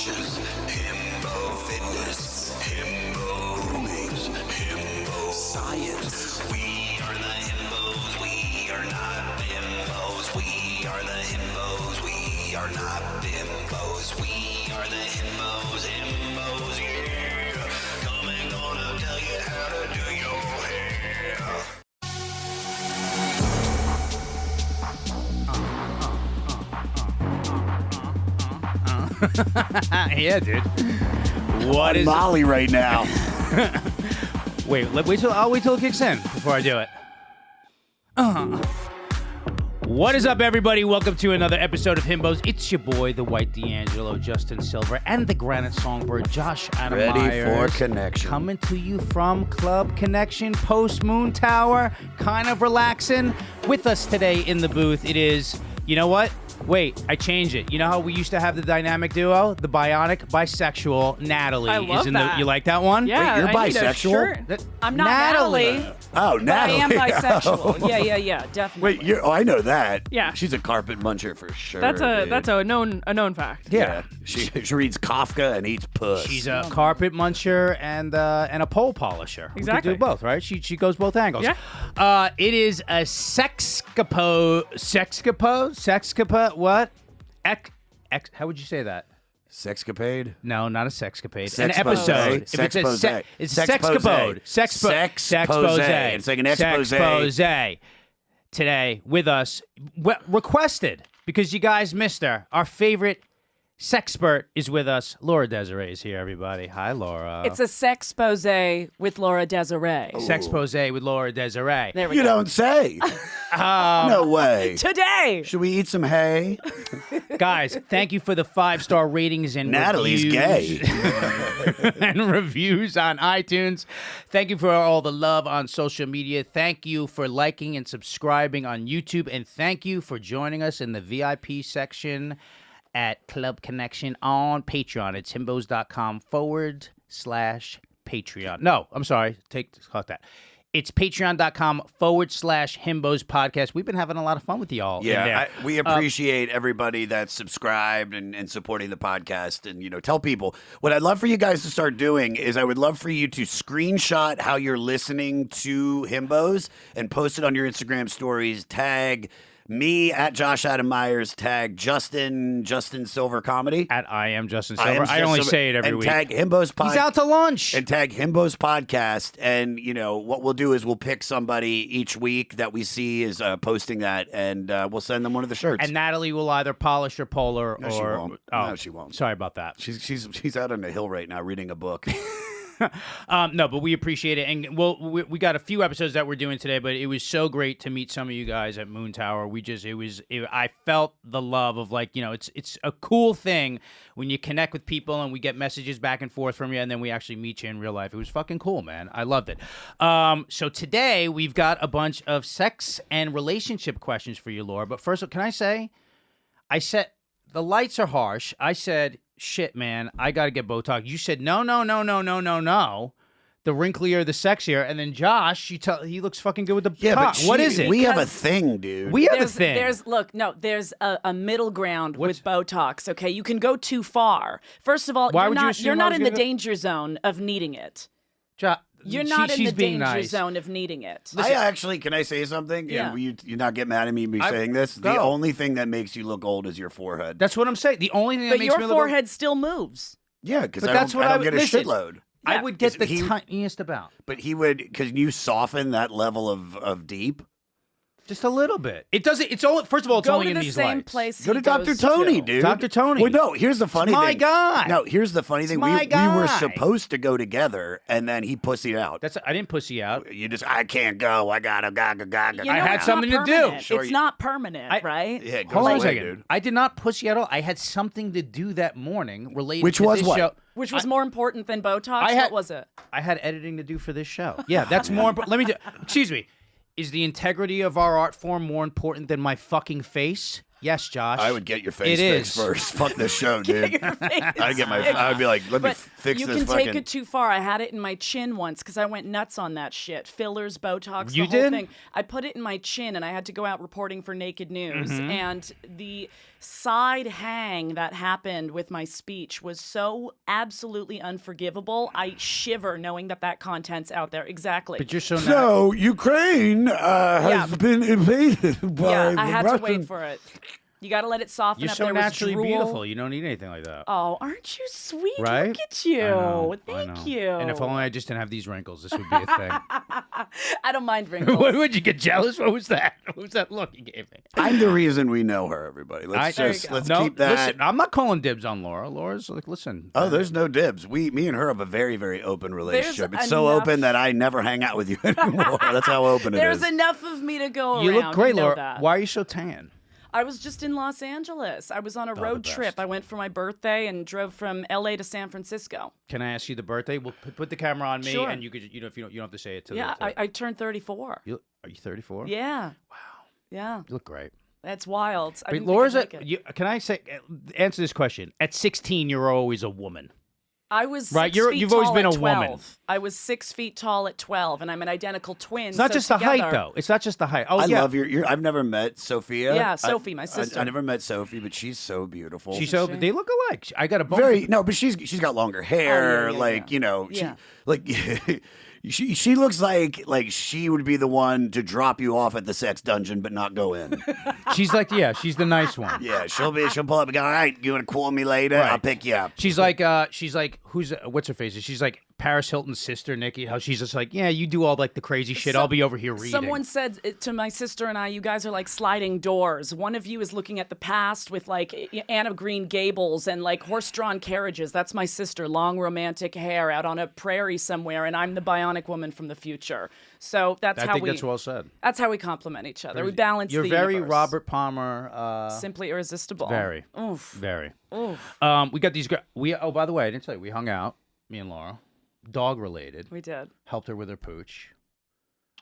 lashes, himbo fitness, himbo groomings, himbo science. We are the himbos, we are not bimbos. We are the himbos, we are not bimbos. We are the himbos, himbos, yeah. Coming gonna tell you how to do your hair. Yeah, dude. What is Molly right now? I'll wait till it kicks in before I do it. What is up, everybody? Welcome to another episode of Himbos. It's your boy, the White D'Angelo, Justin Silver, and the Granite Songbird, Josh Adam Ready Myers, for connection. coming to you from Club Connection, post Moon Tower, kind of relaxing. With us today in the booth, it is, you know what? Wait, I changed it. You know how we used to have the dynamic duo? The bionic bisexual Natalie. I love is in that. You like that one? Yeah, Wait, you're I need a bisexual? shirt. I'm not Natalie. Oh, But I Natalie. am bisexual. Yeah, definitely. Wait, I know that. Yeah. She's a carpet muncher for sure. that's dude. a known fact. Yeah. She reads Kafka and eats puss. She's a carpet muncher and a pole polisher. Exactly. We could do both, right? She goes both angles. Yeah. It is a sexcapode. What? How would you say that? Sexcapade? No, not a sexcapade. Sexpose. An episode. If it's a Sexpose. it's Sexpose. sexcapode. Sexpose. It's like an expose. Sexpose. Today with us, requested because you guys missed her. Our favorite sexpert is with us. Laura Desiree is here, everybody. Hi, Laura. It's a sexpose with Laura Desiree. Sexpose with Laura Desiree. There we You go. don't say. No way. Today. Should we eat some hay? Guys, thank you for the 5-star ratings and Natalie's reviews. gay. And reviews on iTunes. Thank you for all the love on social media. Thank you for liking and subscribing on YouTube. And thank you for joining us in the VIP section at Club Connection on Patreon. It's himbos.com/Patreon. No, I'm sorry. Cut that. It's patreon.com/himbospodcast. We've been having a lot of fun with y'all. in there. Yeah, we appreciate everybody that's subscribed and supporting the podcast. And, tell people. What I'd love for you guys to start doing is I would love for you to screenshot how you're listening to Himbos and post it on your Instagram stories. Tag me at Josh Adam Myers. Tag Justin Silver Comedy. At I am Justin Silver. I only say it every and week. Tag Himbos Podcast. He's out to lunch. And tag Himbo's Podcast. And, what we'll do is we'll pick somebody each week that we see is posting that, and we'll send them one of the shirts. And Natalie will either polish or polar No, or... she won't. Oh, No, she won't. Sorry about that. She's out on the hill right now reading a book. No, but we appreciate it. And we got a few episodes that we're doing today, but it was so great to meet some of you guys at Moon Tower. I felt the love of it's a cool thing when you connect with people and we get messages back and forth from you, and then we actually meet you in real life. It was fucking cool, man. I loved it. So today we've got a bunch of sex and relationship questions for you, Laura. But first, can I said the lights are harsh. I said, shit, man, I got to get Botox. You said, no. The wrinklier, the sexier. And then Josh, he looks fucking good with the top. What is it? We have a thing, dude. We have a thing. There's a middle ground with Botox. Okay, you can go too far. First of all, you're not in the danger zone of needing it. You're not in the danger zone of needing it. Can I say something? Yeah. And you not get mad at me saying this? Go. The only thing that makes you look old is your forehead. That's what I'm saying. The only thing that But makes me your look forehead still moves. Yeah, because But I that's what I don't get a listen. shitload. I Yeah. would get the He- tiniest amount. But he would, because you soften that level of deep. Just a little bit. It doesn't. It's only. First of all, it's Go only to in the these same lights. place. Go to he Dr. goes Tony, to. dude. Dr. Tony. Well, no, here's the funny my thing. guy. No, here's the funny thing. my We guy. were supposed to go together, and then he pussied out. I didn't pussy out. I can't go. I gotta gaga. You know, I had it's something not to do. permanent. Sure It's you- not permanent, right? Yeah, it goes Hold on a away, second. dude. I did not pussy at all. I had something to do that morning related Which to was this what? show. Which was more important than Botox? what was it? I had editing to do for this show. Yeah, that's more important. Excuse me. Is the integrity of our art form more important than my fucking face? Yes, Josh. I would get your face It fixed is. first. Fuck this show, dude. I'd be like, let me fix you this can fucking... take it too far. I had it in my chin once because I went nuts on that shit. Fillers, Botox, You the whole did? thing. I put it in my chin, and I had to go out reporting for Naked News. And the side hang that happened with my speech was so absolutely unforgivable. I shiver knowing that content's out there. Exactly. But you're so So, Ukraine has been invaded by I had the to wait for it. You got to let it soften You're up. so There was naturally drool. beautiful. You don't need anything like that. Oh, aren't you sweet? Right? Look at you. I know. Thank you. And if only I just didn't have these wrinkles, this would be a thing. I don't mind wrinkles. Would you get jealous? What was that? What was that look you gave me? I'm the reason we know her, everybody. Let's keep that. Listen, I'm not calling dibs on Laura. Laura's like, listen. Oh, there's no dibs. Me and her have a very, very open relationship. It's so open that I never hang out with you anymore. That's how open it is. There's enough of me to go around. You look great, know Laura. that. Why are you so tan? I was just in Los Angeles. I was on a road trip. I went for my birthday and drove from LA to San Francisco. Can I ask you the birthday? We'll put the camera on me, Sure. and you could, if you don't have to say it to Yeah, the. I turned 34. Are you 34? Yeah. Wow. Yeah. You look great. That's wild. But Laura's can I say answer this question? At 16, you're always a woman. I was 6 right. feet You've always tall been at a 12. woman. I was 6 feet tall at 12, and I'm an identical twin. It's not just the height, though. It's not just the height. Oh, I yeah. love your. I've never met Sophia. Yeah, Sophie, my sister. I never met Sophie, but she's so beautiful. They look alike. I got a bone. But she's got longer hair. Yeah. She looks like she would be the one to drop you off at the sex dungeon but not go in. She's she's the nice one. Yeah, she'll pull up and go, all right, you want to call me later? Right. I'll pick you up. She's like what's her face? She's like Paris Hilton's sister, Nikki. How she's just like, yeah, you do all like the crazy shit. I'll be over here reading. Someone said to my sister and I, you guys are like sliding doors. One of you is looking at the past with like Anne of Green Gables and like horse-drawn carriages. That's my sister, long romantic hair out on a prairie somewhere, and I'm the bionic woman from the future. So that's that's well said. That's how we complement each other. We balance. You're the very universe. Robert Palmer. Simply irresistible. Very. Oof. Very. Oof. We got these. Oh, by the way, I didn't tell you. We hung out. Me and Laura. Dog related. We did. Helped her with her pooch.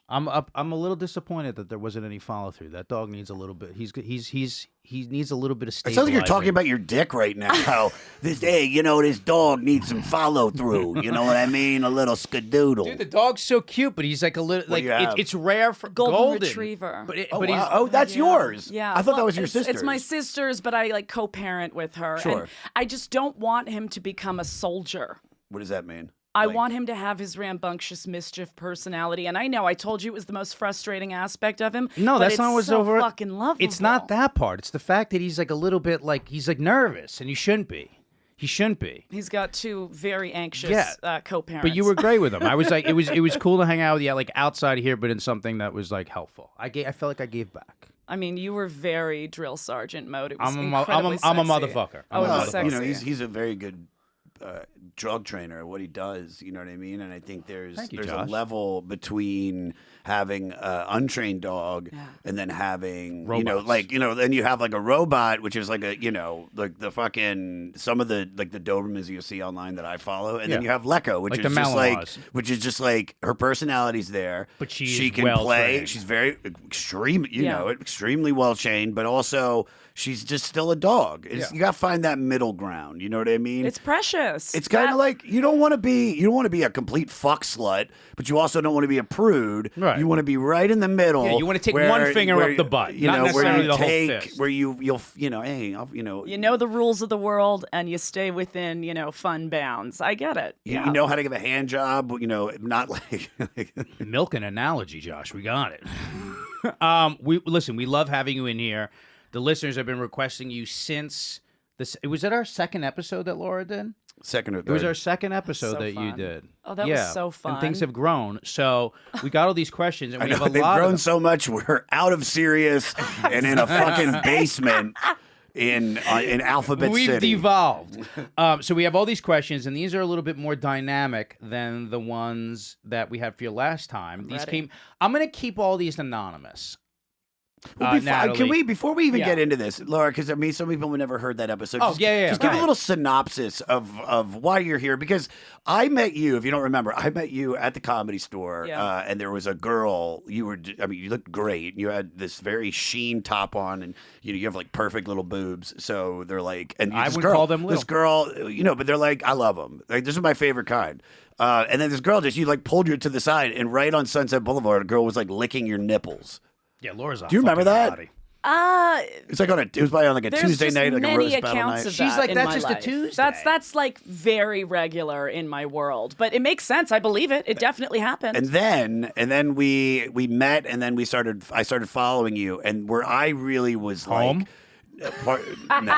I'm a little disappointed that there wasn't any follow through. That dog needs a little bit. He needs a little bit of It stabilizing. sounds like you're talking about your dick right now. This dog needs some follow through. You know what I mean? A little skadoodle. Dude, the dog's so cute, but he's like a little it's rare for golden retriever. But that's yours. Yeah, I thought that was your sister's. It's my sister's, but I like co-parent with her. Sure. And I just don't want him to become a soldier. What does that mean? I want him to have his rambunctious mischief personality, and I know I told you it was the most frustrating aspect of him. No, but that's it's not what's so over. Fucking lovable. It's not that part. It's the fact that he's like a little bit he's like nervous, and he shouldn't be. He shouldn't be. He's got two very anxious co-parents. But you were great with him. I was like, it was cool to hang out with you, like outside of here, but in something that was like helpful. I felt like I gave back. I mean, you were very drill sergeant mode. It was I'm a motherfucker. Oh, it was sexy. He's a very good drug trainer, what he does, you know what I mean? And I think there's a level between having an untrained dog and then having robots. Then you have like a robot, which is like like the fucking some of the Dobermans you see online that I follow, and then you have Lecco, which is just like her personality's there, but she can play. She's very extremely well trained, but also she's just still a dog. You got to find that middle ground. You know what I mean? It's precious. It's kind of like you don't want to be a complete fuck slut, but you also don't want to be a prude. Right. You want to be right in the middle. Yeah, you want to take one finger up the butt, not necessarily the whole fist. You know the rules of the world, and you stay within fun bounds. I get it. You know how to give a hand job. Not like milk an analogy, Josh. We got it. We love having you in here. The listeners have been requesting you since this. Was it our second episode that Laura did? Second or third. It was our second episode so that fun. you did. Oh, that was so fun. And things have grown. So we got all these questions, and we have a they've lot grown of them. So much. We're out of Sirius and in a fucking basement in Alphabet We've City. devolved. So we have all these questions, and these are a little bit more dynamic than the ones that we had for you last time. I'm going to keep all these anonymous. Before we even get into this, Laura, because some people have never heard that episode. Just give a little synopsis of why you're here. Because I met you, if you don't remember, I met you at the Comedy Store, and there was a girl. You looked great. You had this very sheen top on, and you have like perfect little boobs. So they're like, and I would call them little. This girl, but they're like, I love them. Like, this is my favorite kind. And then this girl you like pulled you to the side, and right on Sunset Boulevard, a girl was like licking your nipples. Yeah, Laura's. Do you remember that? Body. It's like it was probably on like a Tuesday night, like a roast battle night. She's like, that's just a Tuesday. That's like very regular in my world, but it makes sense. I believe it. It definitely happened. And then we met, and then I started following you, and where I really was home. No,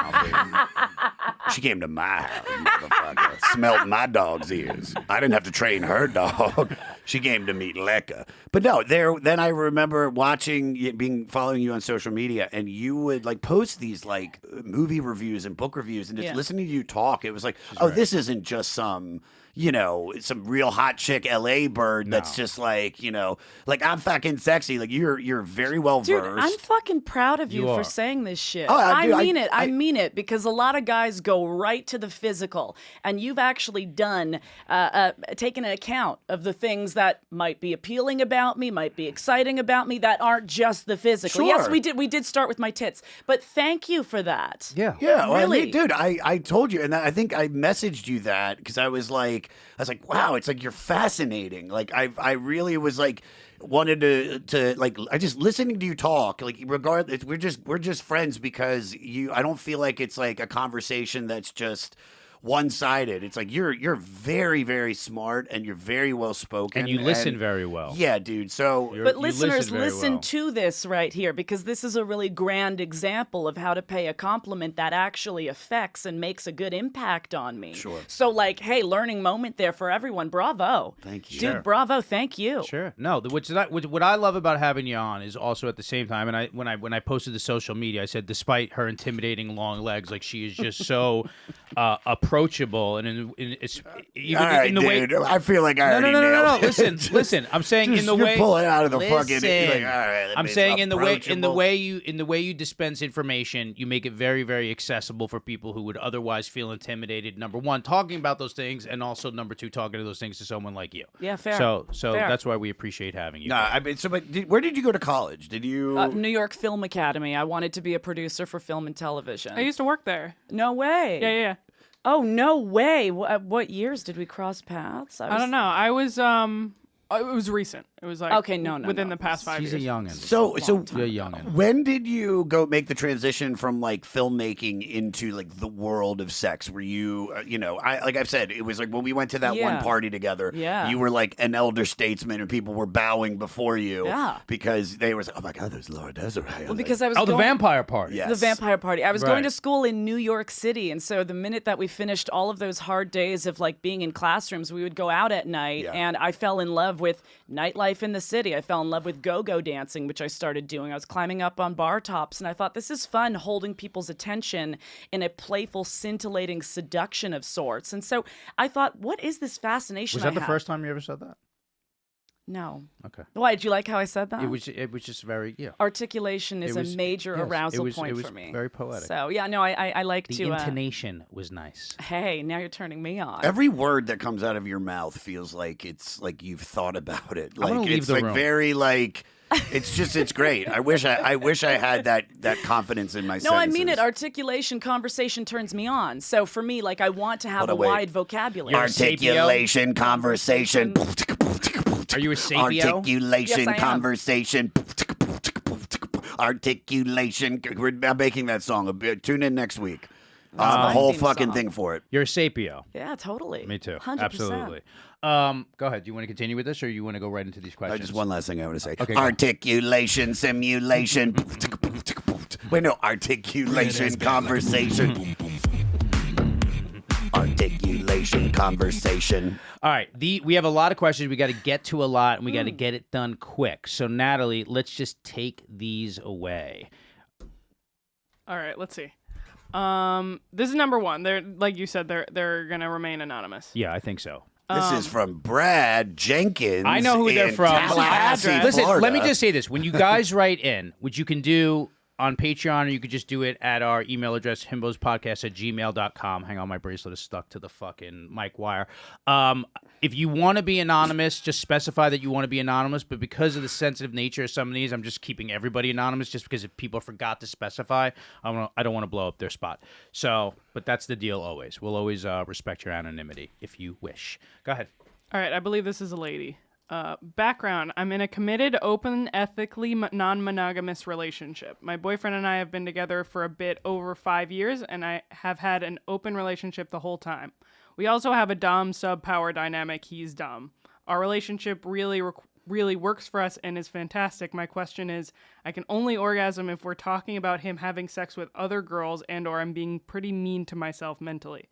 she came to my house, motherfucker. Smelled my dog's ears. I didn't have to train her dog. She came to meet Lekka. But no, then I remember following you on social media, and you would like post these like movie reviews and book reviews, and just listening to you talk, it was like, this isn't just some real hot chick LA bird that's just like, like I'm fucking sexy. Like you're very well versed. Dude, I'm fucking proud of you for saying this shit. I mean it because a lot of guys go right to the physical, and you've actually taken an account of the things that might be appealing about me, might be exciting about me, that aren't just the physical. Sure. Yes, we did start with my tits, but thank you for that. Yeah. Well, really, dude, I told you, and I think I messaged you that because I was like, wow, it's like you're fascinating. Like I really was like wanted to like I just listening to you talk, like regardless, we're just friends because I don't feel like it's like a conversation that's just one-sided. It's like you're very, very smart, and you're very well spoken, and you listen very well. Yeah, dude. So, but listeners, listen to this right here, because this is a really grand example of how to pay a compliment that actually affects and makes a good impact on me. Sure. So, like, hey, learning moment there for everyone. Bravo. Thank you, dude. Sure. Bravo. Thank you. Sure. No, what I love about having you on is also at the same time, and when I posted to social media, I said, despite her intimidating long legs, like she is just so approachable, and it's even in the way. I feel like I already nailed it. Listen. I'm saying in the way you're pulling out of the fucking. Like, all right, I'm saying in the way you dispense information, you make it very, very accessible for people who would otherwise feel intimidated. Number one, talking about those things, and also number two, talking to those things to someone like you. Yeah, fair. So fair. That's why we appreciate having you. No, where did you go to college? Did you New York Film Academy? I wanted to be a producer for film and television. I used to work there. No way. Yeah. Oh, no way. What years did we cross paths? I don't know. I was it was recent. It was like within the past 5 years. She's a youngin. So you're a youngin. When did you go make the transition from like filmmaking into like the world of sex? Were you like I've said, it was like when we went to that one party together. Yeah. You were like an elder statesman, and people were bowing before you. Yeah. Because they were like, oh my God, there's Laura Desiree. Well, because I was the vampire party. Yes. The vampire party. I was going Right. to school in New York City, and so the minute that we finished all of those hard days of like being in classrooms, we would go out at night, and I fell in love with nightlife in the city. I fell in love with go-go dancing, which I started doing. I was climbing up on bar tops, and I thought, this is fun, holding people's attention in a playful, scintillating seduction of sorts. And so I thought, what is this fascination Was that I the have? first time you ever said that? No. Okay. Why, did you like how I said that? It was just very Articulation is a major arousal point for me. Very poetic. So yeah, no, I like the to. intonation was nice. Hey, now you're turning me on. Every word that comes out of your mouth feels like it's like you've thought about it. I'm gonna Like leave it's the like room. very like it's great. I wish I had that confidence in my No, I mean sentences. it. Articulation, conversation turns me on. So for me, like I want to have a wait. wide vocabulary. Articulation, conversation. Are you a sapio? Articulation, Yes, I am. conversation. Articulation. I'm making that song. Tune in next week. A whole theme fucking song. thing for it. You're a sapio. Yeah, totally. Me too. 100%. Absolutely. Go ahead. Do you want to continue with this, or you want to go right into these questions? Just one last thing I want to say. Okay, go. Articulation, simulation. Wait, no. Articulation, conversation. Articulation, conversation. All right. We have a lot of questions. We got to get to a lot, and we got to get it done quick. So, Natalie, let's just take these away. All right, let's see. This is number one. They're like you said, they're gonna remain anonymous. Yeah, I think so. This is from Brad Jenkins. I know who they're from. Tallahassee, Listen, Florida. let me just say this. When you guys write in, which you can do on Patreon, or you could just do it at our email address, himbospodcast@gmail.com. Hang on, my bracelet is stuck to the fucking mic wire. If you want to be anonymous, just specify that you want to be anonymous. But because of the sensitive nature of some of these, I'm just keeping everybody anonymous just because if people forgot to specify, I don't want to blow up their spot. So, but that's the deal always. We'll always respect your anonymity if you wish. Go ahead. All right, I believe this is a lady. Background, I'm in a committed, open, ethically non-monogamous relationship. My boyfriend and I have been together for a bit over 5 years, and I have had an open relationship the whole time. We also have a dom-sub power dynamic. He's dom. Our relationship really works for us and is fantastic. My question is, I can only orgasm if we're talking about him having sex with other girls and or I'm being pretty mean to myself mentally.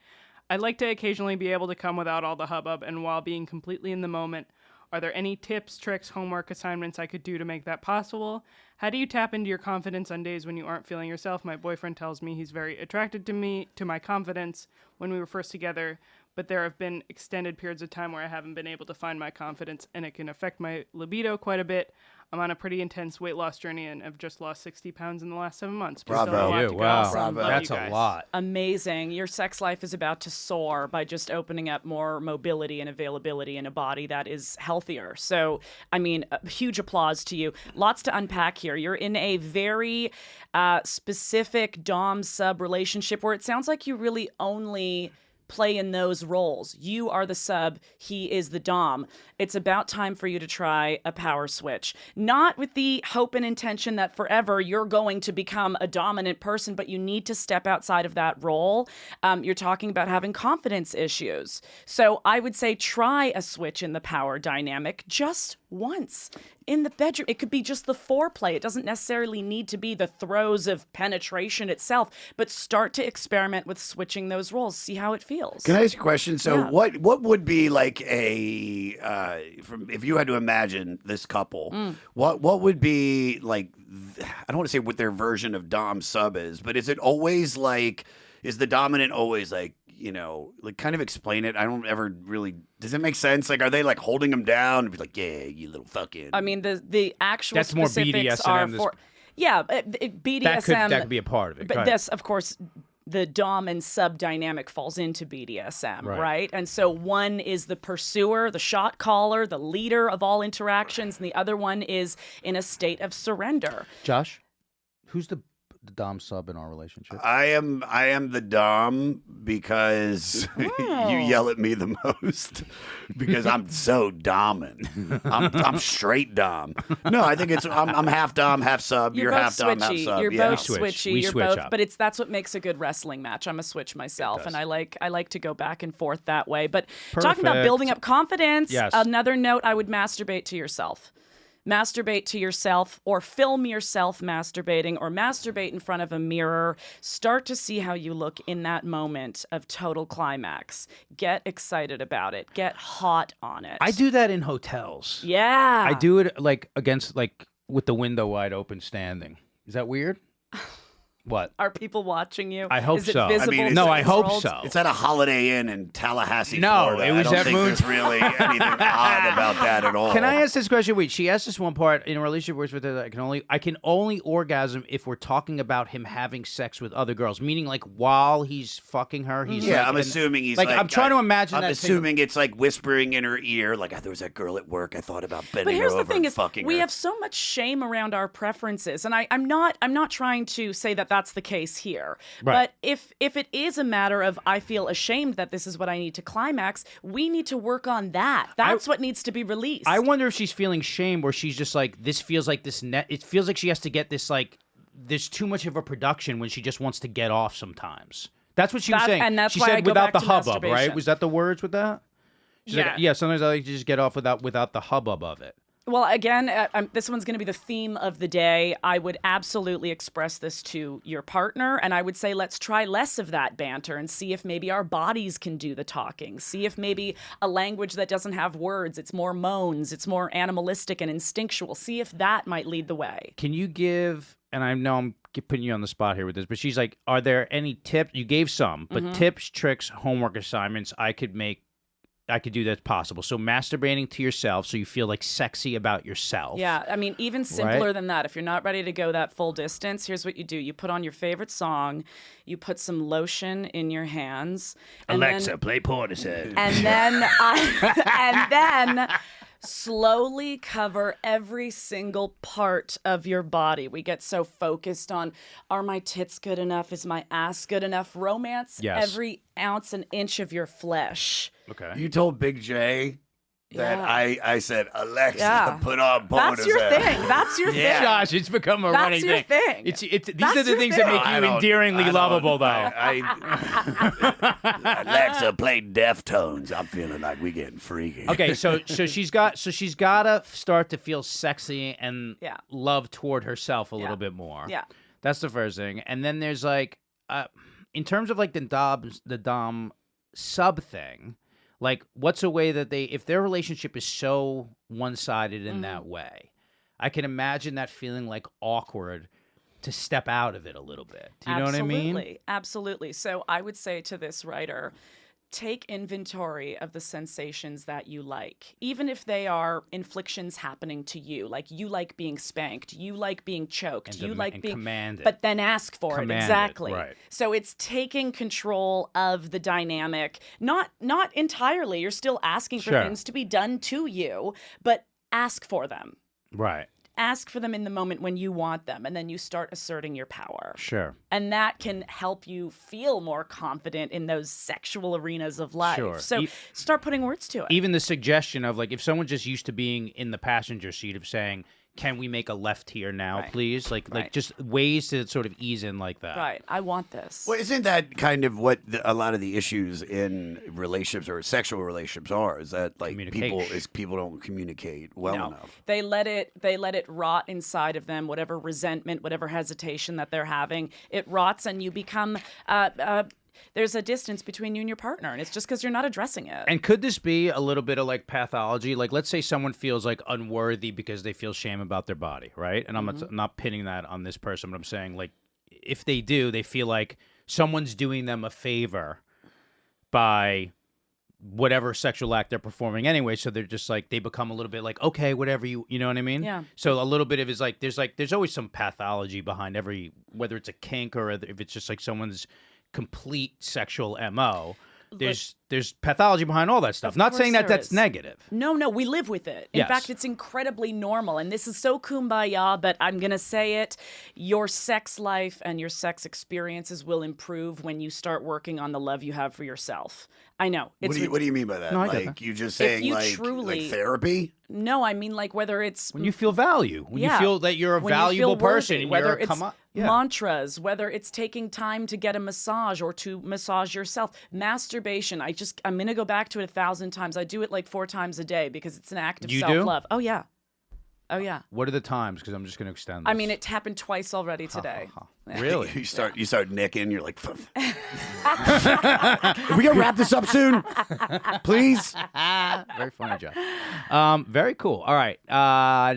I'd like to occasionally be able to come without all the hubbub and while being completely in the moment. Are there any tips, tricks, homework assignments I could do to make that possible? How do you tap into your confidence on days when you aren't feeling yourself? My boyfriend tells me he's very attracted to my confidence when we were first together, but there have been extended periods of time where I haven't been able to find my confidence, and it can affect my libido quite a bit. I'm on a pretty intense weight loss journey and have just lost 60 pounds in the last 7 months. Bravo. Wow. Bravo. That's a lot. Amazing. Your sex life is about to soar by just opening up more mobility and availability in a body that is healthier. So, I mean, huge applause to you. Lots to unpack here. You're in a very specific dom-sub relationship where it sounds like you really only play in those roles. You are the sub, he is the dom. It's about time for you to try a power switch. Not with the hope and intention that forever you're going to become a dominant person, but you need to step outside of that role. You're talking about having confidence issues. So I would say try a switch in the power dynamic just once in the bedroom. It could be just the foreplay. It doesn't necessarily need to be the throes of penetration itself, but start to experiment with switching those roles. See how it feels. Can I ask you a question? So what would be like if you had to imagine this couple, what would be like, I don't want to say what their version of dom sub is, but is it always like, is the dominant always like, you know, like kind of explain it. I don't ever really, does it make sense? Like, are they like holding them down and be like, yeah, you little fucking. I mean, the actual that's more specifics BDSM. are for, BDSM. That could be a part of it. But this, of course, the dom and sub dynamic falls into BDSM, right? And so one is the pursuer, the shot caller, the leader of all interactions, and the other one is in a state of surrender. Josh, who's the dom sub in our relationship? I am the dom because you yell at me the most because I'm so dominant. I'm straight dom. No, I think I'm half dom, half sub. You're half dom, half sub. You're both switch. switchy. We You're switch both, up. but that's what makes a good wrestling match. I'm a switch myself, and I like to go back and forth that way. But talking about building up confidence, another note: I would masturbate to yourself. Masturbate to yourself or film yourself masturbating or masturbate in front of a mirror. Start to see how you look in that moment of total climax. Get excited about it. Get hot on it. I do that in hotels. Yeah. I do it like against like with the window wide open standing. Is that weird? What? Are people watching you? I hope Is it so. visible I mean, to No, the I hope world? so. It's at a Holiday Inn in Tallahassee, No, Florida. it was I don't at think there's really anything odd about that at all. Can I ask this question? Wait, she asked this one part in a relationship where it's with her, I can only orgasm if we're talking about him having sex with other girls, meaning like while he's fucking her, he's like, I'm assuming he's like I'm trying to imagine I'm that. assuming it's like whispering in her ear, like there was that girl at work. I thought about But bending her here's the over thing: and is fucking we her. have so much shame around our preferences, and I'm not trying to say that that's the case here. Right. But if it is a matter of I feel ashamed that this is what I need to climax, we need to work on that. That's what needs to be released. I wonder if she's feeling shame, where she's just like, this feels like this net. It feels like she has to get this like. There's too much of a production when she just wants to get off sometimes. That's what she was saying. And that's she why said I go without back the to hubbub, masturbation. right? Was that the words with that? She's like, yeah. Sometimes I like to just get off without the hubbub of it. Well, again, this one's going to be the theme of the day. I would absolutely express this to your partner, and I would say let's try less of that banter and see if maybe our bodies can do the talking. See if maybe a language that doesn't have words, it's more moans, it's more animalistic and instinctual. See if that might lead the way. Can you give, and I know I'm putting you on the spot here with this, but she's like, are there any tips? You gave some, but tips, tricks, homework assignments I could make do that's possible. So masturbating to yourself so you feel like sexy about yourself. Yeah, I mean, even simpler than that. If you're not ready to go that full distance, here's what you do. You put on your favorite song, you put some lotion in your hands. And Alexa, play Portishead. And then slowly cover every single part of your body. We get so focused on, are my tits good enough? Is my ass good enough? Romance every ounce and inch of your flesh. Okay. You told Big J that I said, Alexa, put on Portishead. That's your thing. That's your thing. Josh, it's become a running thing. That's your thing. These are the things that make you endearingly lovable, though. Alexa, play Deftones. I'm feeling like we getting freaky. Okay, so she's got to start to feel sexy and love toward herself a little bit more. Yeah, that's the first thing. And then there's like, in terms of like the dom sub thing. Like, what's a way that if their relationship is so one-sided in that way, I can imagine that feeling like awkward to step out of it a little bit. Do you know what I mean? Absolutely. So I would say to this writer, take inventory of the sensations that you like, even if they are inflictions happening to you. Like, you like being spanked, you like being choked, you like being commanded. But then ask for it. Exactly. Right. So it's taking control of the dynamic. Not entirely. You're still asking for things to be done to you, but ask for them. Right. Ask for them in the moment when you want them, and then you start asserting your power. Sure. And that can help you feel more confident in those sexual arenas of life. Sure. So start putting words to it. Even the suggestion of, like, if someone's just used to being in the passenger seat, of saying, can we make a left here now, please? Like just ways to sort of ease in like that. Right. I want this. Well, isn't that kind of what a lot of the issues in relationships or sexual relationships are? Is that like people don't communicate well enough? They let it rot inside of them. Whatever resentment, whatever hesitation that they're having, it rots, and you become. There's a distance between you and your partner, and it's just because you're not addressing it. And could this be a little bit of like pathology? Like, let's say someone feels like unworthy because they feel shame about their body, right? And I'm not pinning that on this person, but I'm saying, like, if they do, they feel like someone's doing them a favor by whatever sexual act they're performing anyway. So they're just like, they become a little bit like, okay, whatever you know what I mean? Yeah. So a little bit of is like, there's always some pathology behind whether it's a kink or if it's just like someone's complete sexual MO. There's pathology behind all that stuff. Not saying that that's negative. No, we live with it. In fact, it's incredibly normal. And this is so kumbaya, but I'm going to say it. Your sex life and your sex experiences will improve when you start working on the love you have for yourself. I know. What do you mean by that? No, like, you just saying like therapy? No, I mean like whether it's... When you feel value. When you feel that you're a valuable person. Whether it's mantras, whether it's taking time to get a massage or to massage yourself. Masturbation. I'm going to go back to it 1,000 times. I do it like 4 times a day because it's an act of self-love. Oh, yeah. What are the times? Because I'm just going to extend this. I mean, it happened twice already today. Really? You start nicking. You're like, are we gonna wrap this up soon, please? Very funny, John. Very cool. All right.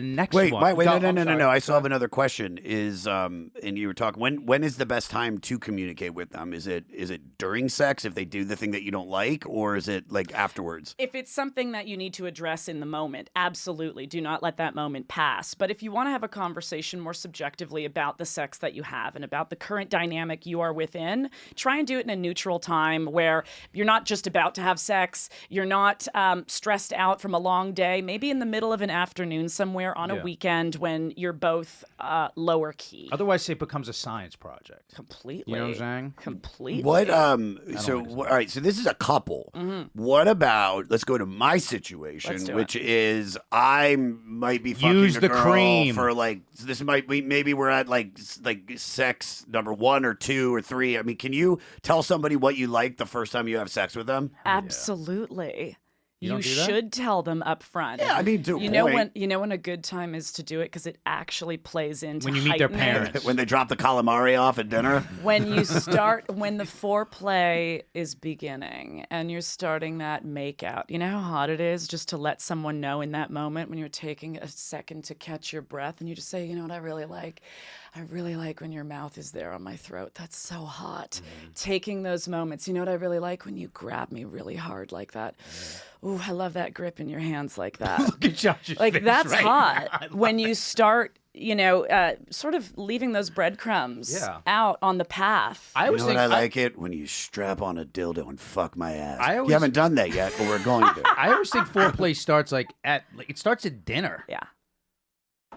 Next one. Wait. No. I still have another question. And you were talking. When is the best time to communicate with them? Is it during sex if they do the thing that you don't like, or is it like afterwards? If it's something that you need to address in the moment, absolutely. Do not let that moment pass. But if you want to have a conversation more subjectively about the sex that you have and about the current dynamic you are within, try and do it in a neutral time where you're not just about to have sex, you're not stressed out from a long day, maybe in the middle of an afternoon somewhere on a weekend when you're both lower key. Otherwise, it becomes a science project. Completely. You know what I'm saying? Completely. What? All right. So this is a couple. Mm-hmm. What about? Let's go to my situation, which is I might be fucking use a the girl cream for like. This might be maybe we're at like sex number 1 or 2 or 3. I mean, can you tell somebody what you like the first time you have sex with them? Absolutely. You do should tell them up front. Yeah, I mean, you know when a good time is to do it because it actually plays into when you meet their parents, when they drop the calamari off at dinner. When the foreplay is beginning and you're starting that makeout. You know how hot it is just to let someone know in that moment when you're taking a second to catch your breath and you just say, you know what I really like. I really like when your mouth is there on my throat. That's so hot. Mm-hmm. Taking those moments. You know what I really like? When you grab me really hard like that. Ooh, I love that grip in your hands like that. Look at Josh's like face that's right hot when you start, sort of leaving those breadcrumbs out on the path. I always think I like it when you strap on a dildo and fuck my ass. You haven't done that yet, but we're going to. I always think foreplay starts it starts at dinner. Yeah.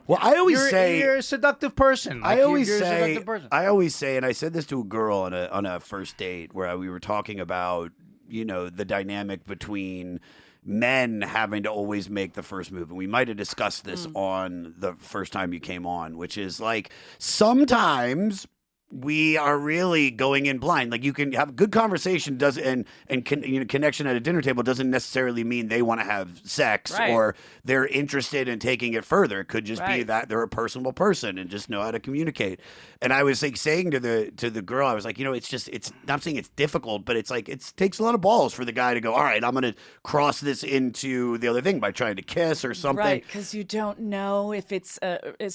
Well, I always say you're a seductive person. I always say, and I said this to a girl on a first date where we were talking about, the dynamic between men having to always make the first move. And we might have discussed this on the first time you came on, which is like sometimes we are really going in blind. Like you can have good conversation connection at a dinner table doesn't necessarily mean they want to have sex or they're interested in taking it further. It could just be that they're a personable person and just know how to communicate. And I was like saying to the girl, I was like, it's not saying it's difficult, but it's like it takes a lot of balls for the guy to go, all right, I'm going to cross this into the other thing by trying to kiss or something. Right, because you don't know if it's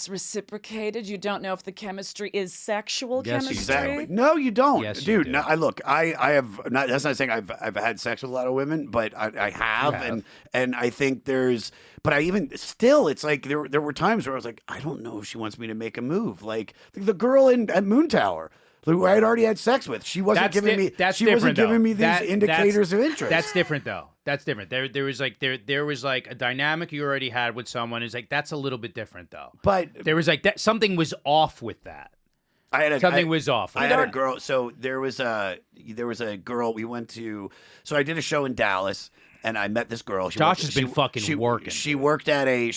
reciprocated. You don't know if the chemistry is sexual chemistry. Exactly. No, you don't, yes, dude. You do. No, I have not. That's not saying I've had sex with a lot of women, but I have, and I think there's. But it's like there were times where I was like, I don't know if she wants me to make a move. Like the girl at Moon Tower, who I had already had sex with, she wasn't giving me these indicators of interest. That's different though. That's different. There was like a dynamic you already had with someone. Is like that's a little bit different though. But there was like that something was off with that. Something was off. I had a girl. So there was a girl we went to. So I did a show in Dallas. And I met this girl. Josh has been fucking working. She worked at like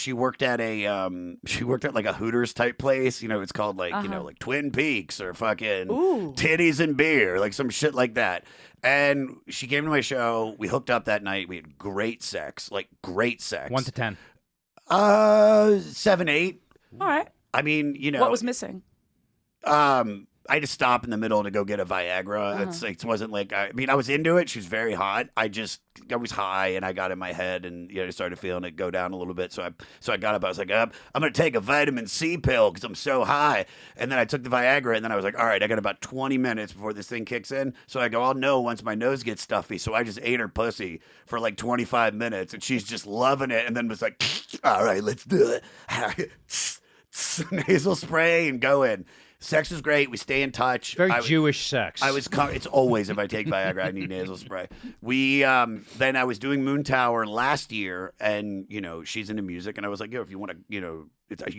a Hooters type place. It's called like like Twin Peaks or fucking Titties and Beer, like some shit like that. And she came to my show. We hooked up that night. We had great sex, like great sex. 1 to 10. 7, 8. All right. I mean, what was missing? I had to stop in the middle to go get a Viagra. It wasn't like I was into it. She was very hot. I was high and I got in my head and I started feeling it go down a little bit. So I got up. I was like, I'm gonna take a vitamin C pill because I'm so high. And then I took the Viagra and then I was like, all right, I got about 20 minutes before this thing kicks in. So I go, I'll know once my nose gets stuffy. So I just ate her pussy for like 25 minutes and she's just loving it. And then was like, all right, let's do it. Nasal spray and go in. Sex was great. We stay in touch. Very Jewish sex. It's always if I take Viagra, I need nasal spray. Then I was doing Moon Tower last year, and she's into music, and I was like, if you want to, you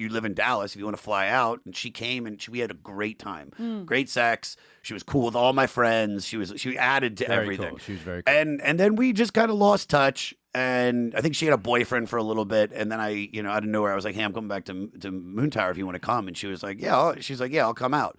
live in Dallas, if you want to fly out, and she came, and we had a great time, great sex. She was cool with all my friends. She added to everything. Cool. She was very cool. And then we just kind of lost touch. And I think she had a boyfriend for a little bit, and then I, out of nowhere, I was like, "Hey, I'm coming back to Moon Tower if you want to come." And she was like, "Yeah." She's like, "Yeah, I'll come out."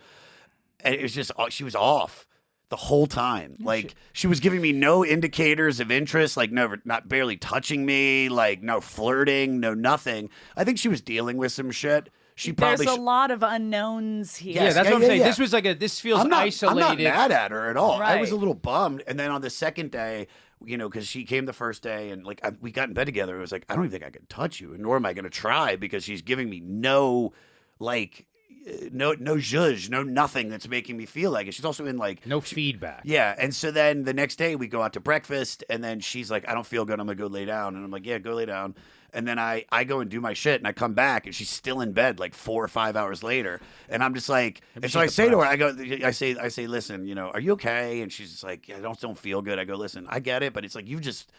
And it was just she was off the whole time. Like she was giving me no indicators of interest, like not barely touching me, like no flirting, no nothing. I think she was dealing with some shit. There's a lot of unknowns here. Yeah, that's what I'm saying. This was this feels isolated. I'm not mad at her at all. Right. I was a little bummed, and then on the second day. Because she came the first day and we got in bed together. It was like, I don't even think I can touch you, and nor am I going to try because she's giving me no zhuzh, no nothing that's making me feel like it. She's also in no feedback. Yeah. And so then the next day we go out to breakfast and then she's like, I don't feel good. I'm going to go lay down. And I'm like, yeah, go lay down. And then I go and do my shit and I come back and she's still in bed like 4 or 5 hours later. And I'm just like, and so I say to her, I say, listen, are you okay? And she's just like, yeah, I don't feel good. I go, listen, I get it, but it's like, you've just,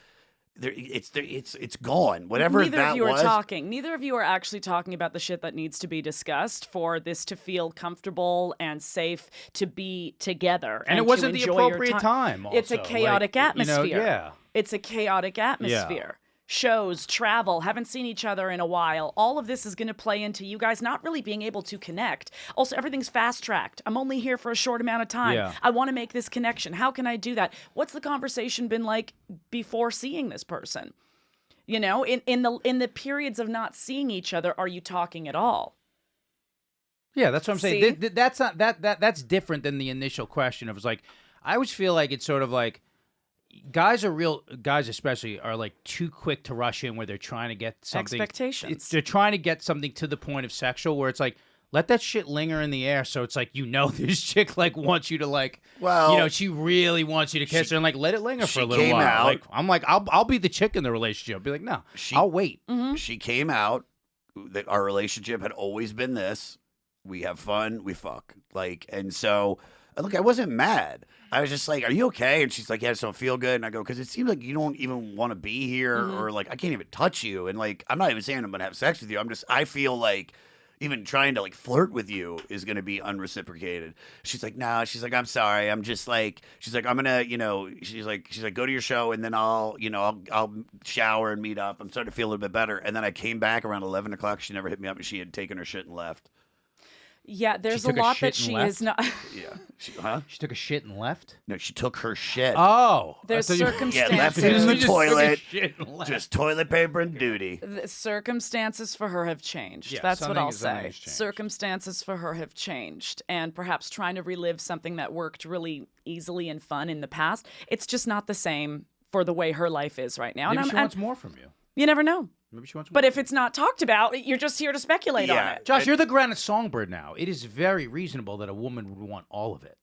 it's gone. Whatever Neither that of you was. are talking. Neither of you are actually talking about the shit that needs to be discussed for this to feel comfortable and safe to be together. And it wasn't the appropriate time. Also. It's a chaotic atmosphere. Yeah. It's a chaotic atmosphere. Yeah. Shows, travel, haven't seen each other in a while. All of this is going to play into you guys not really being able to connect. Also, everything's fast-tracked. I'm only here for a short amount of time. Yeah. I want to make this connection. How can I do that? What's the conversation been like before seeing this person? In the periods of not seeing each other, are you talking at all? Yeah, that's what I'm saying. That's not that's different than the initial question. It was like, I always feel like it's sort of like guys especially are like too quick to rush in where they're trying to get something. Expectations. They're trying to get something to the point of sexual where it's like, let that shit linger in the air. So it's like, this chick like wants you to like, she really wants you to kiss her, and like let it linger for a little while. Out, like, I'm like, I'll be the chick in the relationship. I'll be like, no, I'll wait. Mm-hmm. She came out. That our relationship had always been this. We have fun, we fuck. Like, and so, look, I wasn't mad. I was just like, are you okay? And she's like, yeah, I just don't feel good. And I go, because it seems like you don't even want to be here, or like, I can't even touch you. And like, I'm not even saying I'm going to have sex with you. I feel like even trying to like flirt with you is going to be unreciprocated. She's like, no, she's like, I'm sorry. I'm just like, she's like, I'm going to, she's like, go to your show, and then I'll shower and meet up. I'm starting to feel a little bit better. And then I came back around 11 o'clock. She never hit me up, and she had taken her shit and left. Yeah, there's a lot that she is not. Yeah. She took a shit and left? No, she took her shit. Oh. There's circumstances. Yeah, left it in the toilet. Just toilet paper and duty. The circumstances for her have changed. Yeah, that's what I'll say. Circumstances for her have changed. And perhaps trying to relive something that worked really easily and fun in the past, it's just not the same for the way her life is right now. Maybe she wants more from you. You never know. Maybe she wants more. But if it's not talked about, you're just here to speculate on it. Josh, you're the Granite Songbird now. It is very reasonable that a woman would want all of it.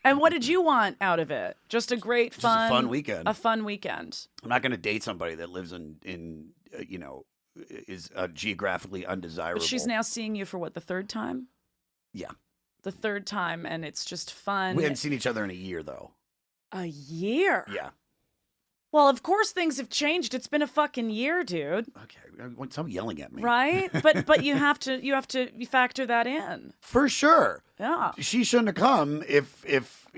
And what did you want out of it? Just a great fun weekend. A fun weekend. I'm not going to date somebody that lives in is geographically undesirable. But she's now seeing you for what, the third time? Yeah. The third time, and it's just fun. We haven't seen each other in a year, though. A year? Yeah. Well, of course things have changed. It's been a fucking year, dude. Okay, stop yelling at me. Right? But you have to factor that in. For sure. Yeah. She shouldn't have come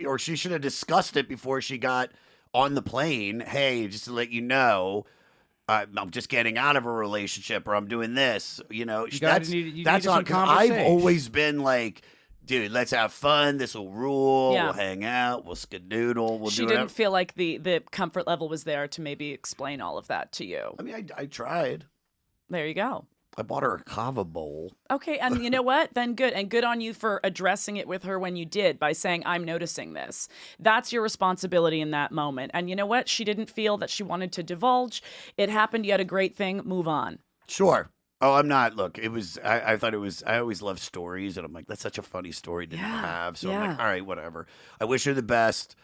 or she should have discussed it before she got on the plane. Hey, just to let you know, I'm just getting out of a relationship, or I'm doing this. That's on. I've always been like, dude, let's have fun. This will rule. Yeah. We'll hang out. We'll skadoodle. She didn't feel like the comfort level was there to maybe explain all of that to you. I mean, I tried. There you go. I bought her a kava bowl. Okay, and you know what? Then good. And good on you for addressing it with her when you did, by saying, I'm noticing this. That's your responsibility in that moment. And you know what? She didn't feel that she wanted to divulge. It happened. You had a great thing. Move on. Sure. Oh, I'm not. Look, it was. I thought it was. I always love stories, and I'm like, that's such a funny story to have. So I'm like, all right, whatever. I wish her the best.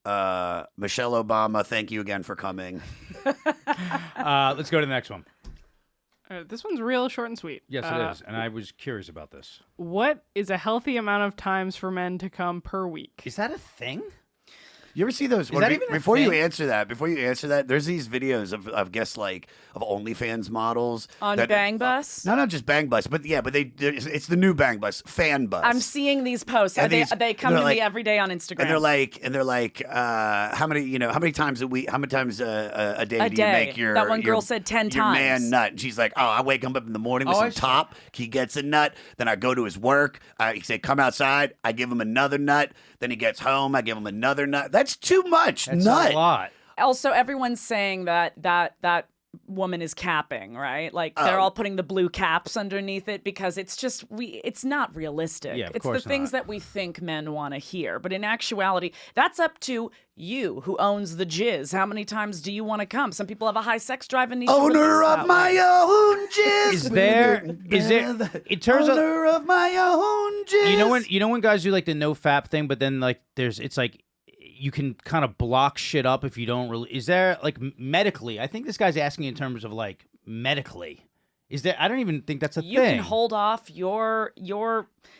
Michelle Obama, thank you again for coming. Let's go to the next one. This one's real short and sweet. Yes, it is, and I was curious about this. What is a healthy amount of times for men to come per week? Is that a thing? You ever see those? Before you answer that, there's these videos of guess like of OnlyFans models on Bang Bus. No, not just Bang Bus, but it's the new Bang Bus, Fan Bus. I'm seeing these posts. They come to me every day on Instagram. And they're like, how many times a week? How many times a day do you make your? That one girl said 10 times. Man nut. And she's like, oh, I wake him up in the morning with some top. He gets a nut. Then I go to his work. He said, come outside. I give him another nut. Then he gets home. I give him another nut. That's too much. That's nut. A lot. Also, everyone's saying that woman is capping, right? Like they're all putting the blue caps underneath it because it's not realistic. Yeah, it's the things that we think men want to hear. But in actuality, that's up to you who owns the jizz. How many times do you want to come? Some people have a high sex drive and need owner of my own jizz. Is there in terms owner of my own jizz? You know when guys do like the no fap thing, but then like it's like you can kind of block shit up if you don't really. Is there like medically? I think this guy's asking in terms of like medically. Is there? I don't even think that's a thing. You can hold off your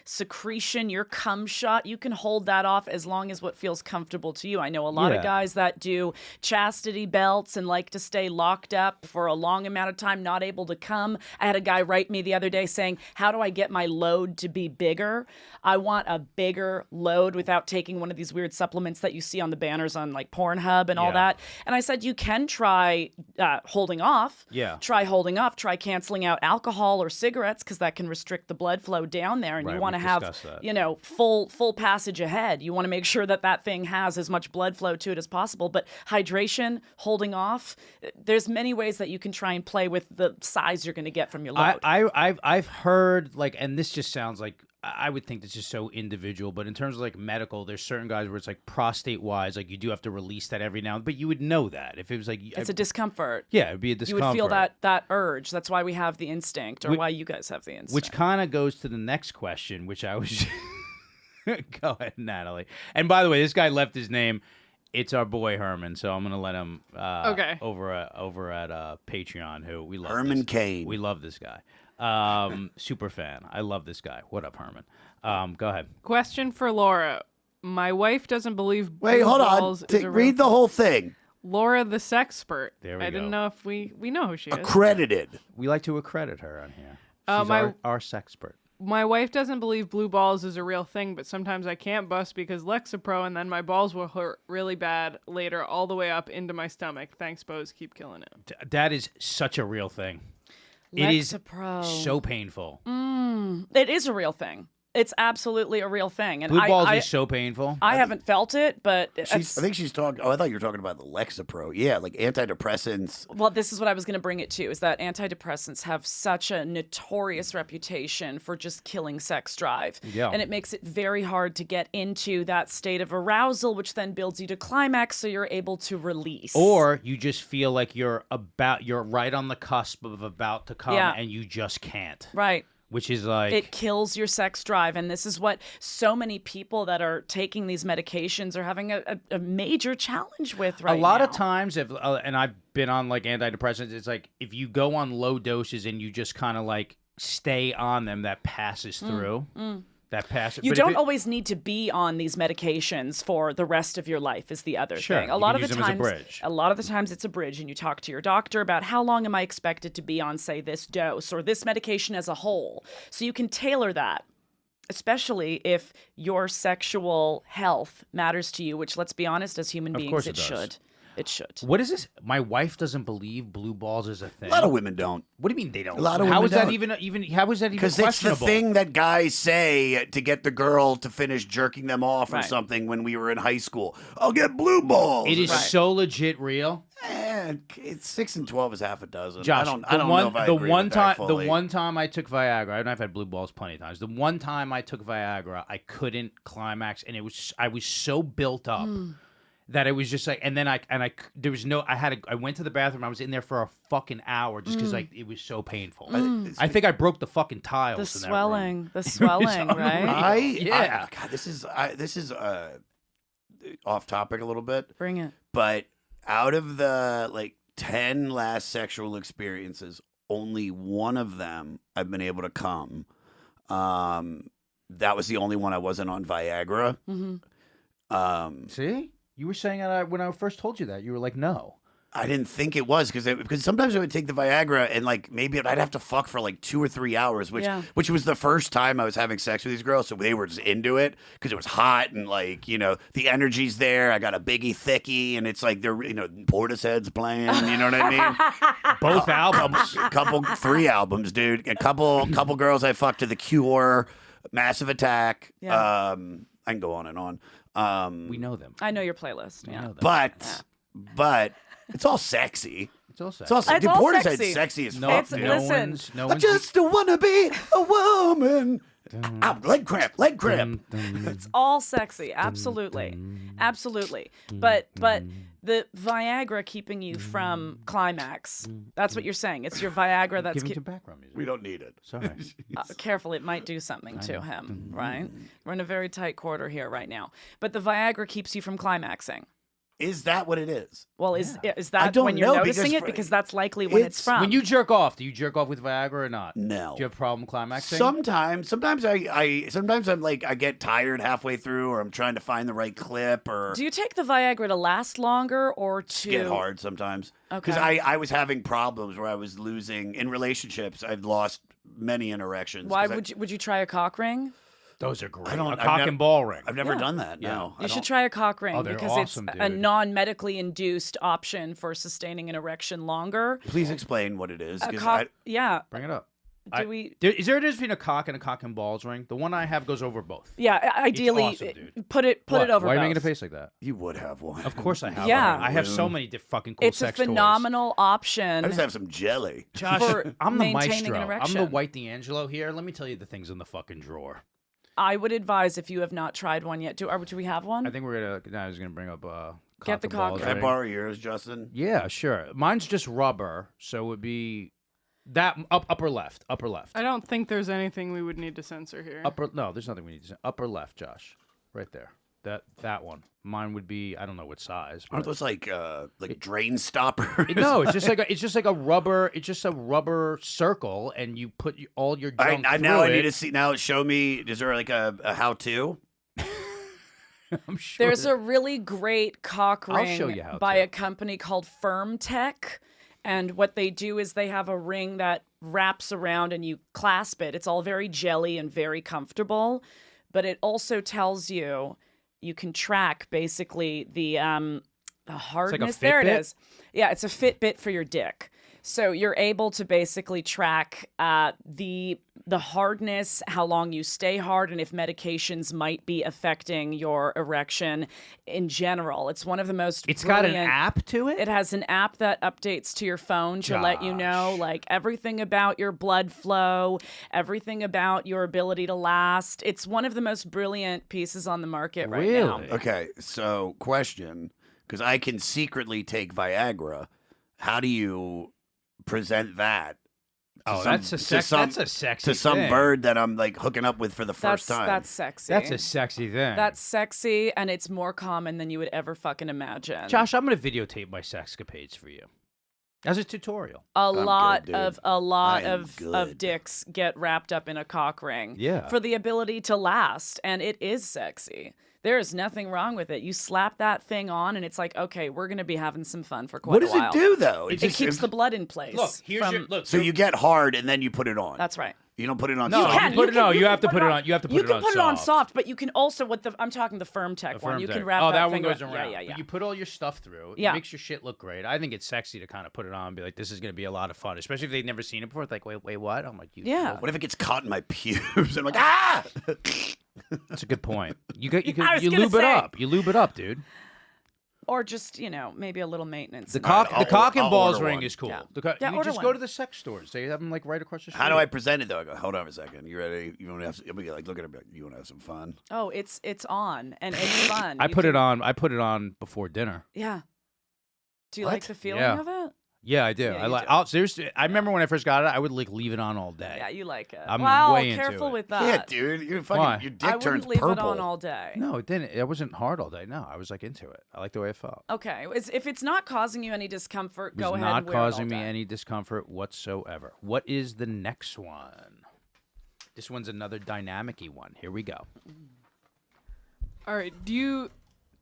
secretion, your cum shot. You can hold that off as long as what feels comfortable to you. I know a lot of guys that do chastity belts and like to stay locked up for a long amount of time, not able to come. I had a guy write me the other day saying, how do I get my load to be bigger? I want a bigger load without taking one of these weird supplements that you see on the banners on like Pornhub and all that. And I said, you can try holding off. Yeah. Try holding off. Try canceling out alcohol or cigarettes because that can restrict the blood flow down there. And you want to have, full passage ahead. You want to make sure that thing has as much blood flow to it as possible. But hydration, holding off, there's many ways that you can try and play with the size you're going to get from your load. I've heard like, and this just sounds like I would think this is so individual, but in terms of like medical, there's certain guys where it's like prostate wise, like you do have to release that every now and then, but you would know that if it was like it's a discomfort. Yeah, it'd be a discomfort. You would feel that urge. That's why we have the instinct, or why you guys have the instinct. Which kind of goes to the next question, which I was. Go ahead, Natalie. And by the way, this guy left his name. It's our boy Herman, so I'm gonna let him over at Patreon. Who we love. Herman Cain. We love this guy. Super fan. I love this guy. What up, Herman? Go ahead. Question for Laura. My wife doesn't believe. Wait, hold on. Read the whole thing. Laura the Sexpert. There we go. I didn't know if we know who she is. Accredited. We like to accredit her on here. She's our Sexpert. My wife doesn't believe blue balls is a real thing, but sometimes I can't bust because Lexapro, and then my balls will hurt really bad later, all the way up into my stomach. Thanks, Bose. Keep killing it. That is such a real thing. Lexapro. It is so painful. It is a real thing. It's absolutely a real thing. And blue balls is so painful. I haven't felt it, but I think she's talking. Oh, I thought you were talking about the Lexapro. Yeah, like antidepressants. Well, this is what I was going to bring it to: is that antidepressants have such a notorious reputation for just killing sex drive, and it makes it very hard to get into that state of arousal, which then builds you to climax, so you're able to release. Or you just feel like you're right on the cusp of about to come, and you just can't. Right. Which is like... It kills your sex drive. And this is what so many people that are taking these medications are having a major challenge with right now. A lot of times, and I've been on like antidepressants, it's like if you go on low doses and you just kind of like stay on them, that passes through. That passes. You don't always need to be on these medications for the rest of your life is the other thing. A lot of the times it's a bridge, and you talk to your doctor about how long am I expected to be on, say, this dose or this medication as a whole. So you can tailor that, especially if your sexual health matters to you, which, let's be honest, as human beings, it should. It should. What is this? My wife doesn't believe blue balls is a thing. A lot of women don't. What do you mean they don't? A lot of women don't. How is that even Because questionable? it's the thing that guys say to get the girl to finish jerking them off or something when we were in high school. I'll get blue balls. It is so legit real. It's 6 and 12 is half a dozen. Josh, I don't know if I agree with that fully. The one time I took Viagra, and I've had blue balls plenty of times. The one time I took Viagra, I couldn't climax, and I was so built up. That it was just like, and then I went to the bathroom. I was in there for a fucking hour just because like it was so painful. I think I broke the fucking tiles. The swelling, right? God, this is off topic a little bit. Bring it. But out of the like 10 last sexual experiences, only one of them I've been able to come. That was the only one I wasn't on Viagra. See? You were saying that when I first told you that. You were like, no. I didn't think it was because sometimes I would take the Viagra and like maybe I'd have to fuck for like 2 or 3 hours, which was the first time I was having sex with these girls. So they were just into it because it was hot and like, you know, the energy's there. I got a biggie thickie and it's like they're, you know, Portishead's playing. You know what I mean? Both albums. 3 albums, dude. A couple girls I fucked to The Cure, Massive Attack. Yeah. I can go on and on. We know them. I know your playlist. Yeah. But it's all sexy. It's all sexy. Dude, Portishead's sexy as fuck. I just wanna be a woman. Leg cramp. It's all sexy. Absolutely. But the Viagra keeping you from climax. That's what you're saying. It's your Viagra that's... Give me some background music. We don't need it. Sorry. Careful, it might do something to him, right? We're in a very tight quarter here right now. But the Viagra keeps you from climaxing. Is that what it is? Well, is that when you're noticing it? Because that's likely when it's from. When you jerk off, do you jerk off with Viagra or not? No. Do you have a problem climaxing? Sometimes I'm like I get tired halfway through, or I'm trying to find the right clip, or. Do you take the Viagra to last longer or to get hard sometimes? Okay. Because I was having problems where I was losing in relationships. I've lost many erections. Why would you try a cock ring? Those are great. A cock and ball ring. I've never done that. No. You should try a cock ring because awesome, it's dude. a non-medically induced option for sustaining an erection longer. Please explain what it is. Bring it up. Is there a difference between a cock and balls ring? The one I have goes over both. Yeah, ideally, awesome, dude. put it over both. Why are you making a face like that? You would have one. Of course I have. Yeah. one. I have so many fucking cool It's sex a phenomenal option. I just have some jelly. Josh, for I'm the maintaining maestro. an erection. I'm the White D'Angelo here. Let me tell you the things in the fucking drawer. I would advise if you have not tried one yet. Do we have one? I think I was gonna bring up Get the cock Can I borrow yours, Justin? Yeah, sure. Mine's just rubber, so it would be that upper left. I don't think there's anything we would need to censor here. No, there's nothing we need to censor. Upper left, Josh, right there. That one. Mine would be, I don't know what size. Aren't those like drain stoppers? No, it's just like a rubber. It's just a rubber circle, and you put all your junk through now it. I need to see. Now show me. Is there like a how-to? I'm sure there's a really great cock ring I'll show you how by to. a company called Firm Tech. And what they do is they have a ring that wraps around and you clasp it. It's all very jelly and very comfortable. But it also tells you can track basically the hardness. It's like a there it Fitbit? is. Yeah, it's a Fitbit for your dick. So you're able to basically track the hardness, how long you stay hard, and if medications might be affecting your erection in general. It's one of the most It's brilliant. got an app to it? It has an app that updates to your phone to let you know like everything about your blood flow, everything about your ability to last. It's one of the most brilliant pieces on the market right now. Really? Okay, so question, because I can secretly take Viagra. How do you present that? That's a sexy to some thing. bird that I'm like hooking up with for the first time. That's sexy. That's a sexy thing. That's sexy, and it's more common than you would ever fucking imagine. Josh, I'm gonna videotape my sexcapades for you as a tutorial. A good, lot dude. of good. dicks get wrapped up in a cock ring. Yeah. For the ability to last, and it is sexy. There is nothing wrong with it. You slap that thing on, and it's like, okay, we're gonna be having some fun for quite What a does while. it do though? It keeps the blood in place. Look, here's from- your look. So you get hard and then you put it on. That's right. You don't put it on. No, soft. you have to put it on. You have to put it on You can put it on soft. soft, but you can also I'm talking the Firm Tech one. You can wrap that that one thing goes around. around. Yeah. But you put all your stuff through. Yeah. It makes your shit look great. I think it's sexy to kind of put it on and be like, this is going to be a lot of fun, especially if they've never seen it before. It's like, wait, what? I'm like, Yeah. What if it gets caught in my pubes? I'm like, ah! That's a good point. You I was gonna lube it say. up. You lube it up, dude. Or just, maybe a little maintenance. The All cock, right, the cock and I'll balls order ring one. is cool. Yeah. You order just one. go to the sex stores. They have them like right across the street. How do I present it though? I go, hold on a second. You ready? You want to have? Like, look at it. You want to have some fun? Oh, it's on, and it's fun. I You put can- it on. I put it on before dinner. Yeah. Do you What? like the feeling Yeah. of it? Yeah, I do. Yeah, I you like. do. Seriously, I remember when I first got it, I would like leave it on all day. Yeah, you like it. I'm wow, way into careful it. with that. Yeah, dude. You're fucking. Why? Your I dick wouldn't turns leave purple. it on all day. No, it didn't. It wasn't hard all day. No, I was like into it. I like the way it felt. Okay, if it's not causing you any discomfort, It go was ahead not and wear it all causing me day. any discomfort whatsoever. What is the next one? This one's another dynamic-y one. Here we go. All right.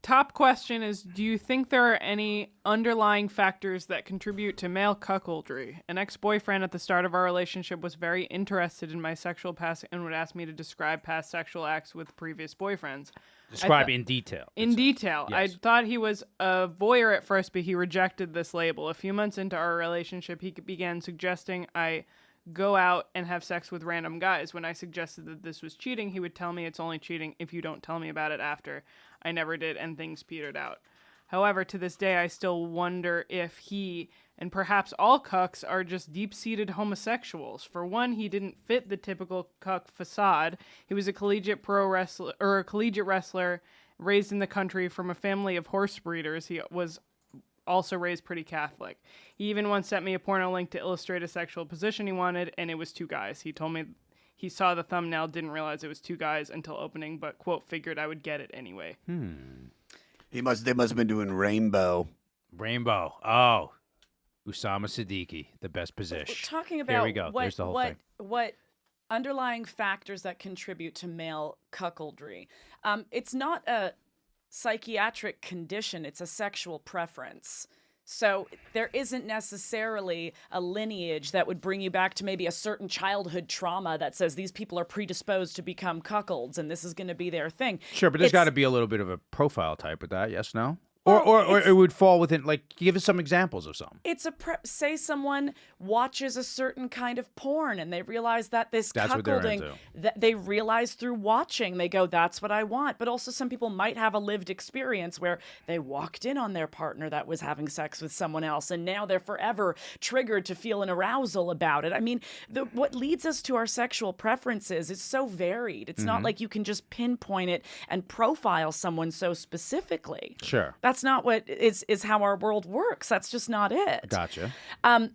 Top question is, do you think there are any underlying factors that contribute to male cuckoldry? An ex-boyfriend at the start of our relationship was very interested in my sexual past and would ask me to describe past sexual acts with previous boyfriends. Describe in detail. In detail. Yes. I thought he was a voyeur at first, but he rejected this label. A few months into our relationship, he began suggesting I go out and have sex with random guys. When I suggested that this was cheating, he would tell me it's only cheating if you don't tell me about it after. I never did, and things petered out. However, to this day, I still wonder if he, and perhaps all cucks, are just deep-seated homosexuals. For one, he didn't fit the typical cuck facade. He was a collegiate wrestler raised in the country from a family of horse breeders. He was also raised pretty Catholic. He even once sent me a porno link to illustrate a sexual position he wanted, and it was two guys. He told me he saw the thumbnail, didn't realize it was two guys until opening, but, quote, figured I would get it anyway. They must have been doing rainbow. Rainbow. Oh. Usama Siddiqui, the best position. Talking about Here we go. What, There's the whole what, thing. what underlying factors that contribute to male cuckoldry. It's not a psychiatric condition, it's a sexual preference. So there isn't necessarily a lineage that would bring you back to maybe a certain childhood trauma that says these people are predisposed to become cuckolds and this is going to be their thing. Sure, but there's got to be a little bit of a profile type with that, yes, no? Or it would fall within, like, give us some examples of some. It's say someone watches a certain kind of porn and they realize that that's cuckolding, that they realize through watching, they go, that's what I want. But also some people might have a lived experience where they walked in on their partner that was having sex with someone else and now they're forever triggered to feel an arousal about it. I mean, what leads us to our sexual preferences is so varied. It's not like you can just pinpoint it and profile someone so specifically. Sure. That's not what is how our world works. That's just not it. Gotcha.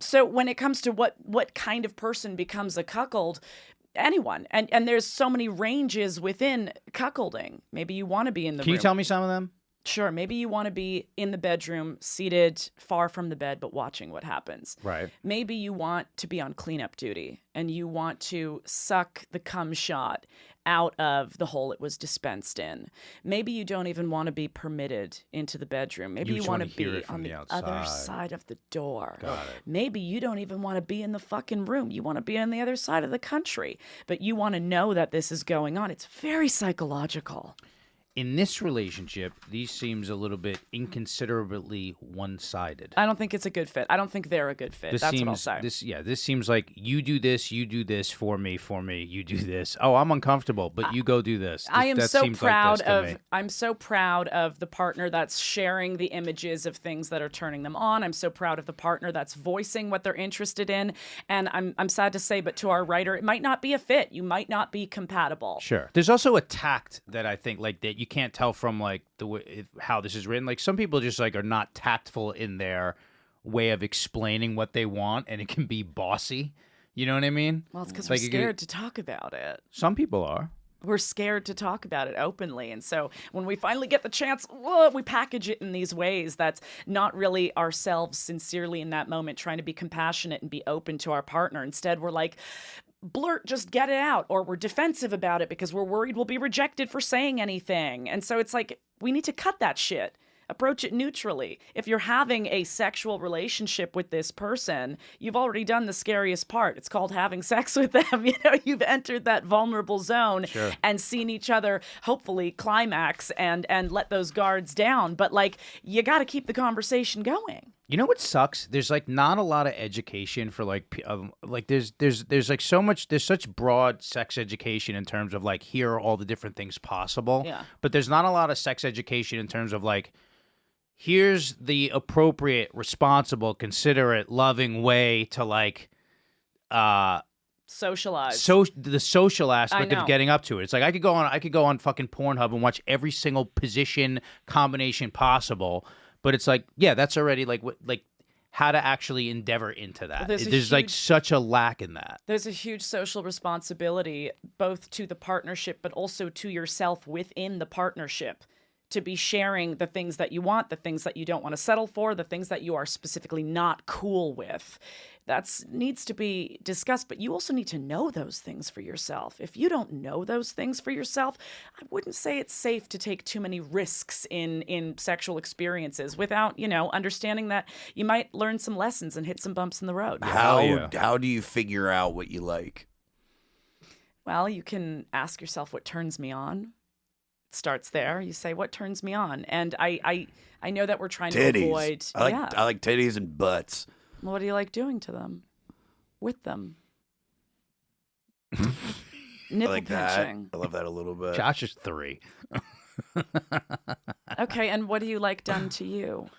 So when it comes to what kind of person becomes a cuckold, anyone. And there's so many ranges within cuckolding. Maybe you want to be in the room. Can you tell me some of them? Sure. Maybe you want to be in the bedroom, seated far from the bed, but watching what happens. Right. Maybe you want to be on cleanup duty and you want to suck the cum shot out of the hole it was dispensed in. Maybe you don't even want to be permitted into the bedroom. Maybe you want to be on the other side of the door. Got it. Maybe you don't even want to be in the fucking room. You want to be on the other side of the country, but you want to know that this is going on. It's very psychological. In this relationship, these seems a little bit inconsiderably one-sided. I don't think it's a good fit. I don't think they're a good fit. That's what I'll say. This seems like you do this for me, you do this. Oh, I'm uncomfortable, but you go do this. I'm so proud of the partner that's sharing the images of things that are turning them on. I'm so proud of the partner that's voicing what they're interested in. And I'm sad to say, but to our writer, it might not be a fit. You might not be compatible. Sure. There's also a tact that I think like that you can't tell from like the way how this is written. Like some people just like are not tactful in their way of explaining what they want, and it can be bossy. You know what I mean? Well, it's because we're scared to talk about it. Some people are. We're scared to talk about it openly. And so when we finally get the chance, we package it in these ways that's not really ourselves sincerely in that moment, trying to be compassionate and be open to our partner. Instead, we're like, blurt, just get it out. Or we're defensive about it because we're worried we'll be rejected for saying anything. And so it's like, we need to cut that shit. Approach it neutrally. If you're having a sexual relationship with this person, you've already done the scariest part. It's called having sex with them. You know, you've entered that vulnerable zone and seen each other hopefully climax and let those guards down. But like, you got to keep the conversation going. You know what sucks? There's like not a lot of education for like there's like so much, there's such broad sex education in terms of like here are all the different things possible. Yeah. But there's not a lot of sex education in terms of like here's the appropriate, responsible, considerate, loving way to like socialize. So the social aspect of getting up to it. It's like I could go on fucking Pornhub and watch every single position combination possible. But it's like, yeah, that's already like how to actually endeavor into that. There's like such a lack in that. There's a huge social responsibility, both to the partnership, but also to yourself within the partnership, to be sharing the things that you want, the things that you don't want to settle for, the things that you are specifically not cool with. That needs to be discussed, but you also need to know those things for yourself. If you don't know those things for yourself, I wouldn't say it's safe to take too many risks in sexual experiences without, understanding that you might learn some lessons and hit some bumps in the road. How do you figure out what you like? Well, you can ask yourself what turns me on. It starts there. You say, what turns me on? And I know that we're trying to avoid... I like titties and butts. What do you like doing to them? With them? Nipple like pinching. that. I love that a little bit. Josh is 3. Okay, and what do you like done to you?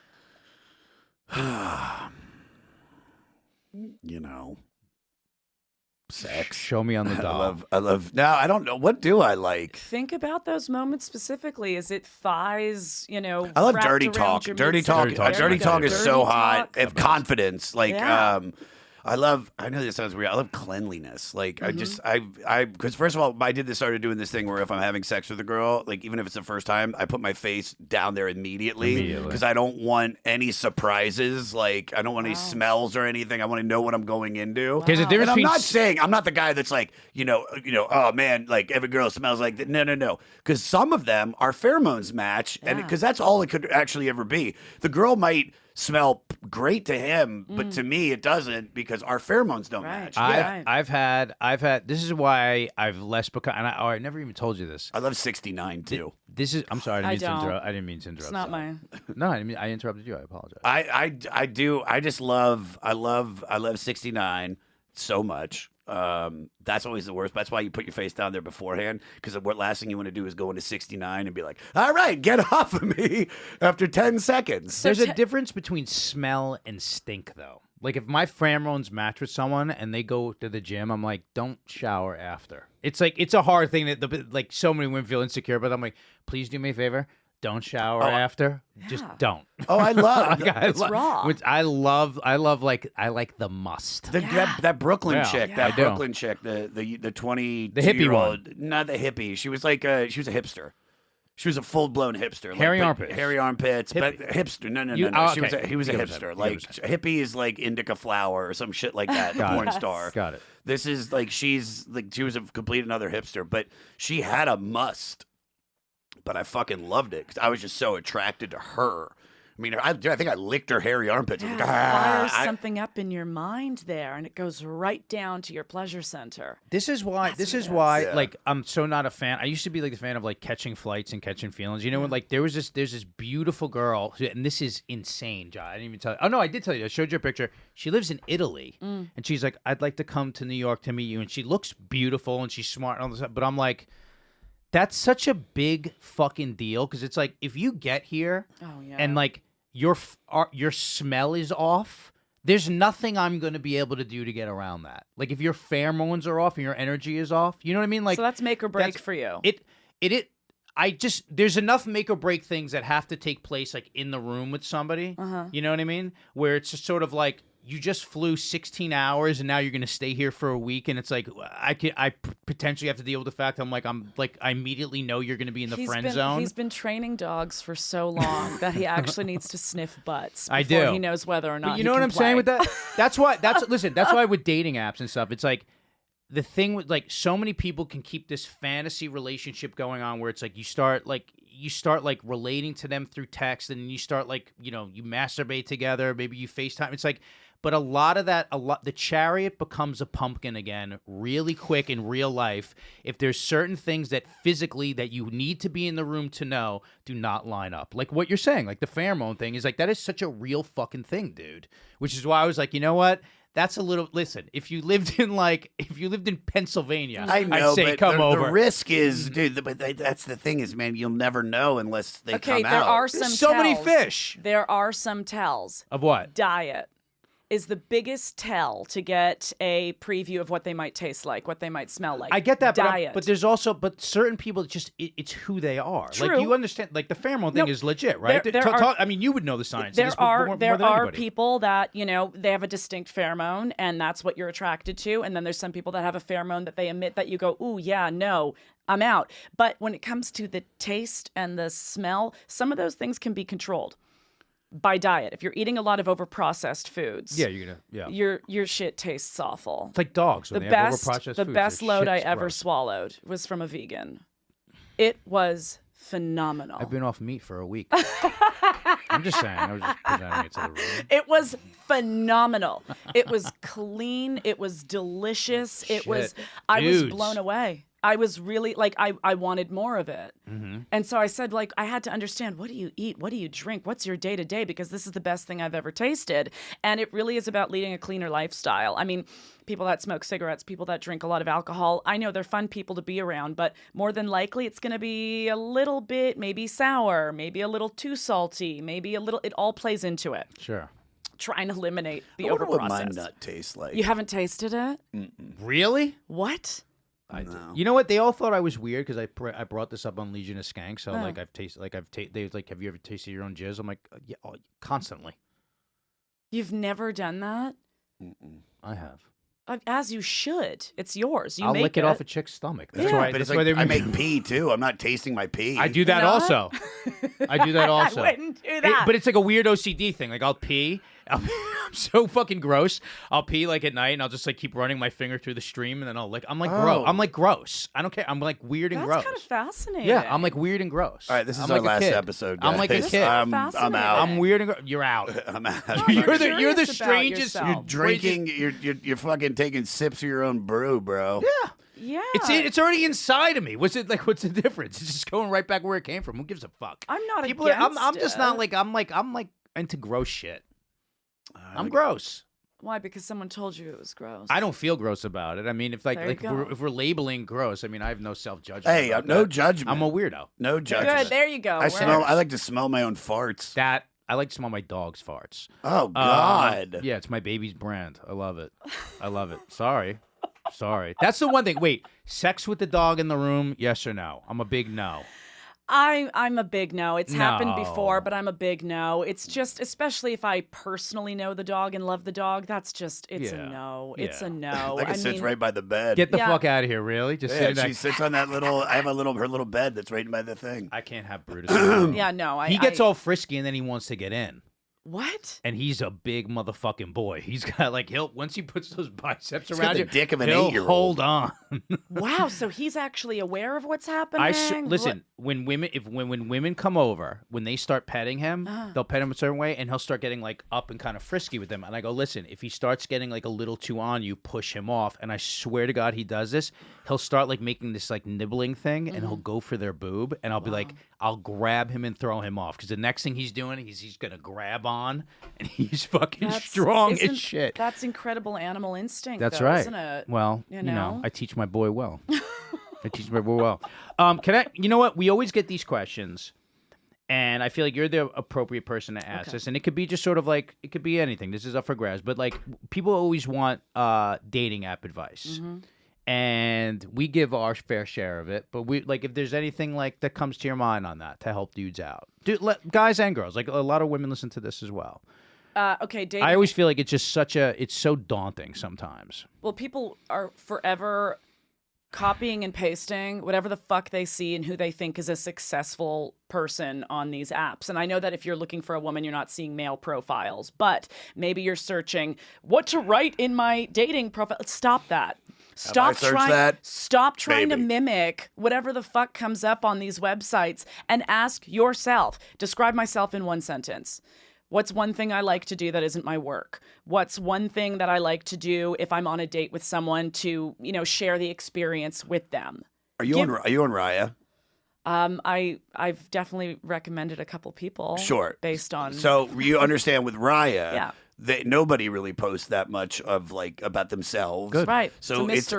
Sex. Show me on the doll. I love. Now I don't know. What do I like? Think about those moments specifically. Is it thighs? I love dirty talk. Dirty talk is so hot. If confidence, like I know this sounds weird. I love cleanliness. Like because first of all, I started doing this thing where if I'm having sex with a girl, like even if it's the first time, I put my face down there immediately because I don't want any surprises. Like I don't want any smells or anything. I want to know what I'm going into. There's a difference. I'm not the guy that's like, oh man, like every girl smells like that. No. Because some of them are pheromones match, and because that's all it could actually ever be. The girl might smell great to him, but to me it doesn't because our pheromones don't match. I've had. This is why I've less become. And I never even told you this. I love 69 too. I'm sorry. I didn't mean to interrupt. It's not mine. No, I interrupted you. I apologize. I do. I just love. I love 69 so much. That's always the worst. That's why you put your face down there beforehand, because the last thing you want to do is go into 69 and be like, all right, get off of me after 10 seconds. There's a difference between smell and stink, though. Like, if my pheromones match with someone and they go to the gym, I'm like, don't shower after. It's like, it's a hard thing that like so many women feel insecure, but I'm like, please do me a favor. Don't shower after. Yeah. Just don't. Oh, I love it's raw. I like the must. That Brooklyn chick, the 22-year-old, not the hippie. She was like she was a hipster. She was a full-blown hipster. Hairy armpits. Hairy armpits, but hipster. No. He was a hipster. Like, hippie is like indica flower or some shit like that. Porn star. Got it. This is like, she was a complete another hipster, but she had a must. But I fucking loved it because I was just so attracted to her. I mean, I think I licked her hairy armpits. Yeah, fires something up in your mind there, and it goes right down to your pleasure center. This is why. Like, I'm so not a fan. I used to be like a fan of like Catching Flights and Catching Feelings. You know, when like there's this beautiful girl, and this is insane, John. I didn't even tell you. Oh no, I did tell you. I showed you a picture. She lives in Italy, and she's like, I'd like to come to New York to meet you. And she looks beautiful, and she's smart and all this stuff. But I'm like, that's such a big fucking deal, because it's like, if you get here and like your smell is off, there's nothing I'm going to be able to do to get around that. Like, if your pheromones are off and your energy is off, you know what I mean? Like, so that's make or break for you. There's enough make or break things that have to take place like in the room with somebody. You know what I mean? Where it's just sort of like, you just flew 16 hours and now you're going to stay here for a week, and it's like, I potentially have to deal with the fact I immediately know you're going to be in the friend zone. He's been training dogs for so long that he actually needs to sniff butts before he knows whether or not. But you know what I'm saying with that? That's why with dating apps and stuff, it's like, the thing with like, so many people can keep this fantasy relationship going on where it's like you start relating to them through text, and you start like, you know, you masturbate together, maybe you FaceTime. It's like, but a lot of that, the chariot becomes a pumpkin again really quick in real life if there's certain things that physically that you need to be in the room to know do not line up. Like what you're saying, like the pheromone thing is like, that is such a real fucking thing, dude. Which is why I was like, you know what? That's a little. Listen, if you lived in Pennsylvania, I'd say come over. The risk is, dude. But that's the thing is, man, you'll never know unless they come out. There are some so many fish. There are some tells of what? Diet is the biggest tell to get a preview of what they might taste like, what they might smell like. I get that, Diet. but there's also certain people just it's who they are. True. Like, you understand, like the pheromone thing is legit, right? I mean, you would know the science. There are people that, you know, they have a distinct pheromone and that's what you're attracted to, and then there's some people that have a pheromone that they emit that you go, ooh, yeah, no, I'm out. But when it comes to the taste and the smell, some of those things can be controlled by diet. If you're eating a lot of overprocessed foods, your shit tastes awful. It's like dogs when they have overprocessed foods. The best load I ever swallowed was from a vegan. It was phenomenal. I've been off meat for a week. I'm just saying. I was just presenting it to the room. It was phenomenal. It was clean. It was delicious. I was blown away. I was really like, I wanted more of it. Mm-hmm. And so I said, like, I had to understand, what do you eat? What do you drink? What's your day to day? Because this is the best thing I've ever tasted. And it really is about leading a cleaner lifestyle. I mean, people that smoke cigarettes, people that drink a lot of alcohol, I know they're fun people to be around, but more than likely it's going to be a little bit maybe sour, maybe a little too salty, maybe a little, it all plays into it. Sure. Trying to eliminate the overprocessed. I wonder what my nut tastes like. You haven't tasted it? Mm-mm. Really? What? No. You know what? They all thought I was weird because I brought this up on Legion of Skanks. So like I've tasted, they was like, have you ever tasted your own jizz? I'm like, yeah, constantly. You've never done that? Mm-mm. I have. As you should. It's yours. I'll lick it off a chick's stomach. That's why. But that's it's why like, I make pee too. I'm not tasting my pee. I do that also. I do that also. I wouldn't do that. But it's like a weird OCD thing. Like I'll pee I'm so fucking gross. I'll pee like at night, and I'll just like keep running my finger through the stream, and then I'm like gross. I'm like gross. I don't care. I'm like weird and gross. That's kind of fascinating. Yeah, I'm like weird and gross. All right, this is I'm our like last episode. Guys. I'm like a kid. I'm out. I'm weird and gross. You're out. I'm out. You're the strangest. You're drinking. You're fucking taking sips of your own brew, bro. Yeah. Yeah. It's already inside of me. What's the difference? It's just going right back where it came from. Who gives a fuck? I'm not People against I'm just it. not like I'm like into gross shit. I'm gross. Why? Because someone told you it was gross. I don't feel gross about it. I mean, if we're labeling gross, I mean, I have no self-judgment. Hey, no judgment. I'm a weirdo. No judgment. Good. There you go. I like to smell my own farts. I like to smell my dog's farts. Oh God. Yeah, it's my baby's brand. I love it. Sorry. That's the one thing. Wait, sex with the dog in the room? Yes or no? I'm a big no. I'm a big no. It's happened before, but I'm a big no. It's just, especially if I personally know the dog and love the dog, it's a no. It's a no. Like it sits right by the bed. Get the fuck out of here, really? Just she sits on that little. I have her little bed that's right by the thing. I can't have Brutus. Yeah, no. He gets all frisky and then he wants to get in. What? And he's a big motherfucking boy. He's got once he puts those biceps He's around got you, the dick of an he'll 8-year-old. hold on. Wow, so he's actually aware of what's happening. Listen, when women come over, when they start petting him, they'll pet him a certain way, and he'll start getting like up and kind of frisky with them. And I go, listen, if he starts getting like a little too on you, push him off. And I swear to God, he does this. He'll start like making this like nibbling thing, and he'll go for their boob, and I'll be like, I'll grab him and throw him off because the next thing he's doing, he's gonna grab on, and he's fucking strong as shit. That's incredible animal instinct. That's though, right. Isn't it? Well, you know, I teach my boy well. Can I? You know what? We always get these questions, and I feel like you're the appropriate person to ask this. And it could be just sort of like it could be anything. This is up for grabs, but like people always want dating app advice. And we give our fair share of it, but we like if there's anything like that comes to your mind on that to help dudes out, guys and girls. Like a lot of women listen to this as well. Okay, dating. I always feel like it's just it's so daunting sometimes. Well, people are forever copying and pasting whatever the fuck they see and who they think is a successful person on these apps. And I know that if you're looking for a woman, you're not seeing male profiles, but maybe you're searching what to write in my dating profile. Stop that. Stop trying to mimic whatever the fuck comes up on these websites and ask yourself, describe myself in one sentence. What's one thing I like to do that isn't my work? What's one thing that I like to do if I'm on a date with someone to, share the experience with them? Are you on Raya? I've definitely recommended a couple people. Sure. Based on. So you understand with Raya. Yeah. Nobody really posts that much of like about themselves. Good. Right. So it's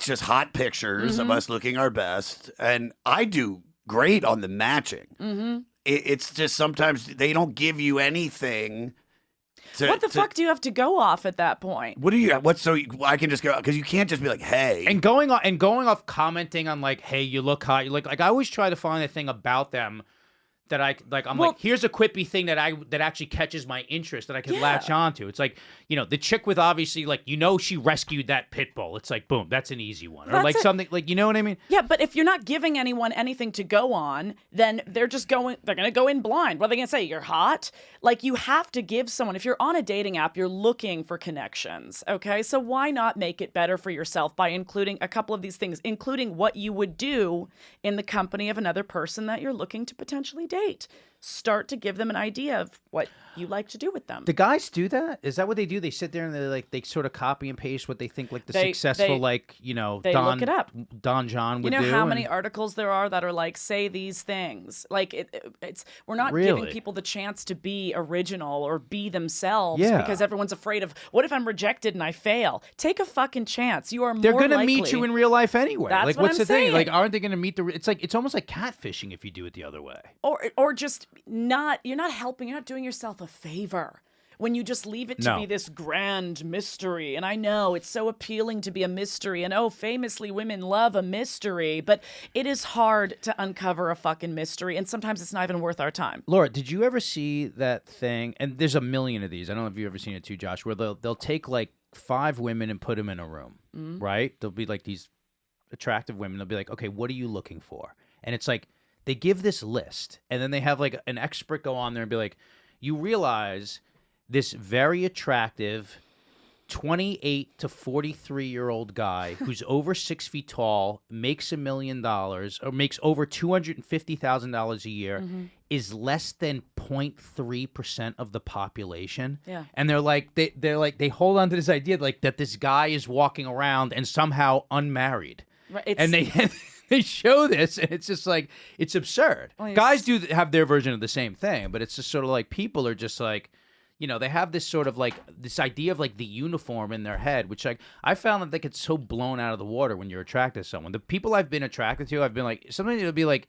just hot pictures of us looking our best, and I do great on the matching. Mm-hmm. It's just sometimes they don't give you anything. What the fuck do you have to go off at that point? I can just go because you can't just be like, hey, and going off commenting on like, hey, you look hot. You like I always try to find a thing about them that I'm here's a quippy thing that actually catches my interest that I can latch onto. It's like, the chick with obviously like, she rescued that pit bull. It's like, boom, that's an easy one. Or like something like, you know what I mean? Yeah, but if you're not giving anyone anything to go on, then they're going to go in blind. What are they going to say? You're hot? Like you have to give someone, if you're on a dating app, you're looking for connections. Okay. So why not make it better for yourself by including a couple of these things, including what you would do in the company of another person that you're looking to potentially date? Start to give them an idea of what you like to do with them. The guys do that? Is that what they do? They sit there and they sort of copy and paste what they think like the successful they look it up. Don John would do. You know how many articles there are that are like, say these things. Like we're not giving people the chance to be original or be themselves because everyone's afraid of what if I'm rejected and I fail? Take a fucking chance. You are more They're going to meet you in real life anyway. That's like what what's I'm the thing? saying. Like aren't they going to meet it's almost like catfishing if you do it the other way. Or just you're not helping, you're not doing yourself a favor when you just leave it to be this grand mystery. And I know it's so appealing to be a mystery, and famously women love a mystery, but it is hard to uncover a fucking mystery, and sometimes it's not even worth our time. Laura, did you ever see that thing? And there's a million of these. I don't know if you've ever seen it too, Josh, where they'll take like 5 women and put them in a room, right? They'll be like these attractive women. They'll be like, okay, what are you looking for? And it's like, they give this list, and then they have like an expert go on there and be like, you realize this very attractive 28 to 43-year-old guy who's over 6 feet tall, makes $1 million or makes over $250,000 a year, is less than 0.3% of the population. Yeah. And they're like, they hold on to this idea like that this guy is walking around and somehow unmarried. Right, and they show this, and it's just like, it's absurd. Well, guys do have their version of the same thing, but it's just sort of like people are just like, you know, they have this sort of like this idea of like the uniform in their head, which like I found that they get so blown out of the water when you're attracted to someone. The people I've been attracted to, I've been like, sometimes it'd be like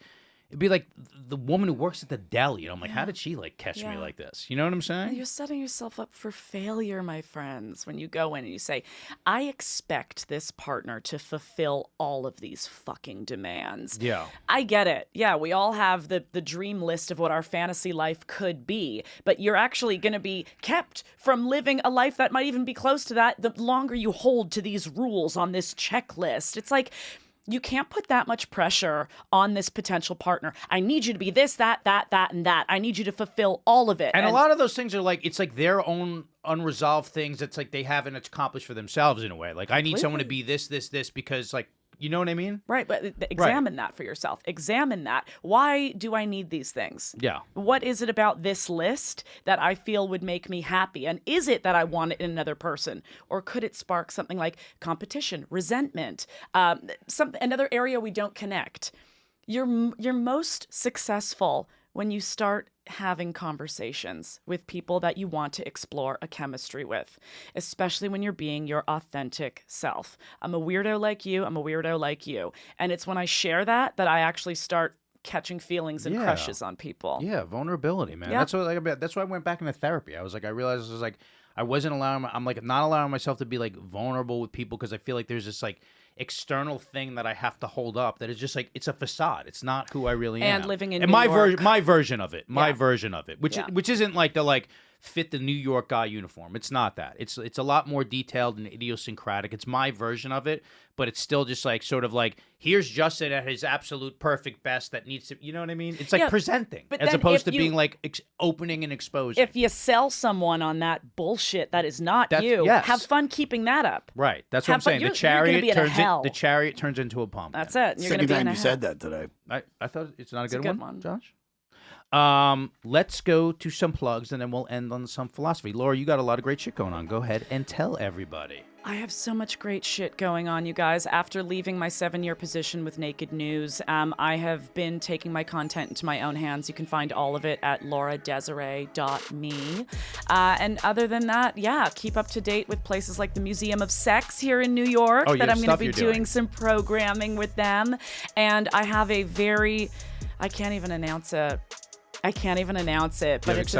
the woman who works at the deli. And I'm like, how did she like catch me like this? You know what I'm saying? You're setting yourself up for failure, my friends, when you go in and you say, I expect this partner to fulfill all of these fucking demands. Yeah. I get it. Yeah, we all have the dream list of what our fantasy life could be, but you're actually going to be kept from living a life that might even be close to that the longer you hold to these rules on this checklist. It's like, you can't put that much pressure on this potential partner. I need you to be this, that, and that. I need you to fulfill all of it. And a lot of those things are like, it's like their own unresolved things that's like they haven't accomplished for themselves in a way. Like, I need someone to be this because like, you know what I mean? Right, but examine that for yourself. Examine that. Why do I need these things? Yeah. What is it about this list that I feel would make me happy? And is it that I want it in another person? Or could it spark something like competition, resentment, another area we don't connect? You're most successful when you start having conversations with people that you want to explore a chemistry with, especially when you're being your authentic self. I'm a weirdo like you. I'm a weirdo like you. And it's when I share that I actually start catching feelings and crushes on people. Yeah, vulnerability, man. Yeah. That's why I went back into therapy. I realized I was like, I wasn't allowing, I'm like not allowing myself to be like vulnerable with people because I feel like there's this like external thing that I have to hold up that is just like, it's a facade. It's not who I really am. And living in and New York. my version of it, which isn't like the like fit the New York guy uniform. It's not that. It's a lot more detailed and idiosyncratic. It's my version of it, but it's still just like sort of like, here's Justin at his absolute perfect best that needs to, you know what I mean? It's like presenting as opposed to being like opening and exposing. If you sell someone on that bullshit that is not you, have fun keeping that up. Right. That's what I'm saying. The chariot turns into a pump. That's it. You're Second time you said that today. I thought it's not a good one, Josh? Let's go to some plugs and then we'll end on some philosophy. Laura, you got a lot of great shit going on. Go ahead and tell everybody. I have so much great shit going on, you guys. After leaving my 7-year position with Naked News, I have been taking my content into my own hands. You can find all of it at lauradesiree.me. And other than that, keep up to date with places like the Museum of Sex here in New York that I'm going to be doing some programming with them. And I have a I can't even announce it, but it's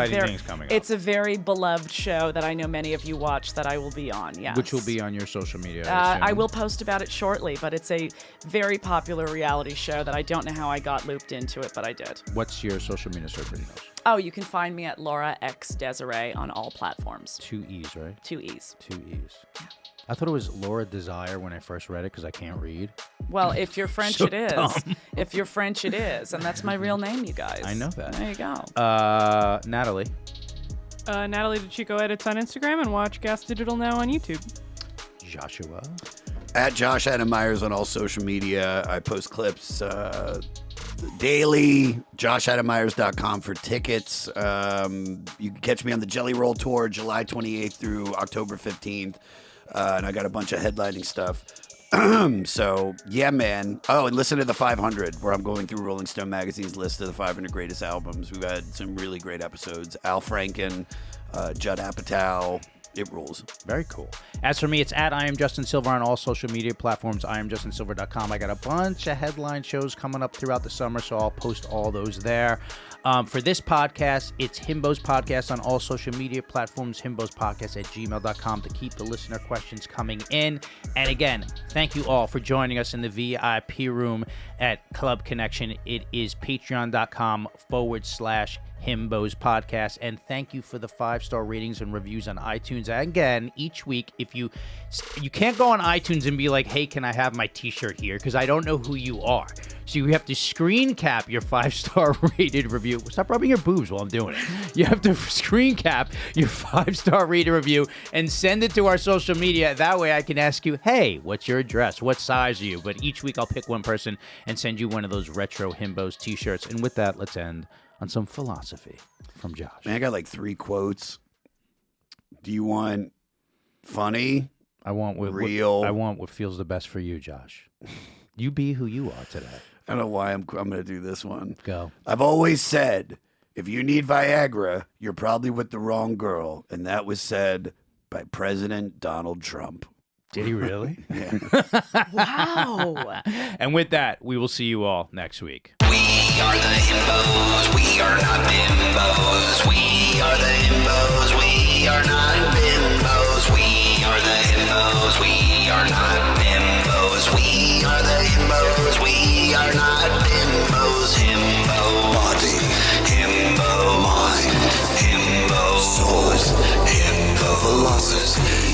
a very beloved show that I know many of you watch that I will be on, yes. Which will be on your social media, I will post about it shortly, but it's a very popular reality show that I don't know how I got looped into it, but I did. What's your social media search? Oh, you can find me at Laura X Desiree on all platforms. 2 E's, right? 2 E's. 2 E's. Yeah. I thought it was Laura Desire when I first read it because I can't read. Well, if you're French, so it is. Dumb. If you're French, it is. And that's my real name, you guys. I know that. There you go. Natalie. Natalie DeChico edits on Instagram and watch Gas Digital Now on YouTube. Joshua. At Josh Adam Myers on all social media. I post clips daily. JoshAdamMyers.com for tickets. You can catch me on the Jelly Roll Tour July 28th through October 15th. And I got a bunch of headlining stuff. So, yeah, man. Oh, and listen to the 500, where I'm going through Rolling Stone Magazine's list of the 500 greatest albums. We've had some really great episodes. Al Franken, Judd Apatow. It rules. Very cool. As for me, it's at I am Justin Silver on all social media platforms, IamJustinSilver.com. I got a bunch of headline shows coming up throughout the summer, so I'll post all those there. For this podcast, it's Himbo's Podcast on all social media platforms, himbospodcast@gmail.com to keep the listener questions coming in. And again, thank you all for joining us in the VIP room at Club Connection. It is patreon.com/Himbo's Podcast. And thank you for the 5-star ratings and reviews on iTunes. And again, each week, if you can't go on iTunes and be like, hey, can I have my t-shirt here? Because I don't know who you are. So you have to screen cap your 5-star rated review. Stop rubbing your boobs while I'm doing it. You have to screen cap your 5-star rated review and send it to our social media. That way I can ask you, hey, what's your address? What size are you? But each week I'll pick one person and send you one of those retro Himbos t-shirts. And with that, let's end on some philosophy from Josh. Man, I got like 3 quotes. Do you want funny? I want real. I want what feels the best for you, Josh. You be who you are today. I don't know why I'm going to do this one. Go. I've always said, if you need Viagra, you're probably with the wrong girl. And that was said by President Donald Trump. Did he really? Yeah. Wow. And with that, we will see you all next week. We are the himbos. We are not bimbos. We are the himbos. We are not bimbos. We are the himbos. We are not bimbos. We are the himbos. We are not bimbos. Himbo body. Himbo mind. Himbo soul. Himbo philosophy.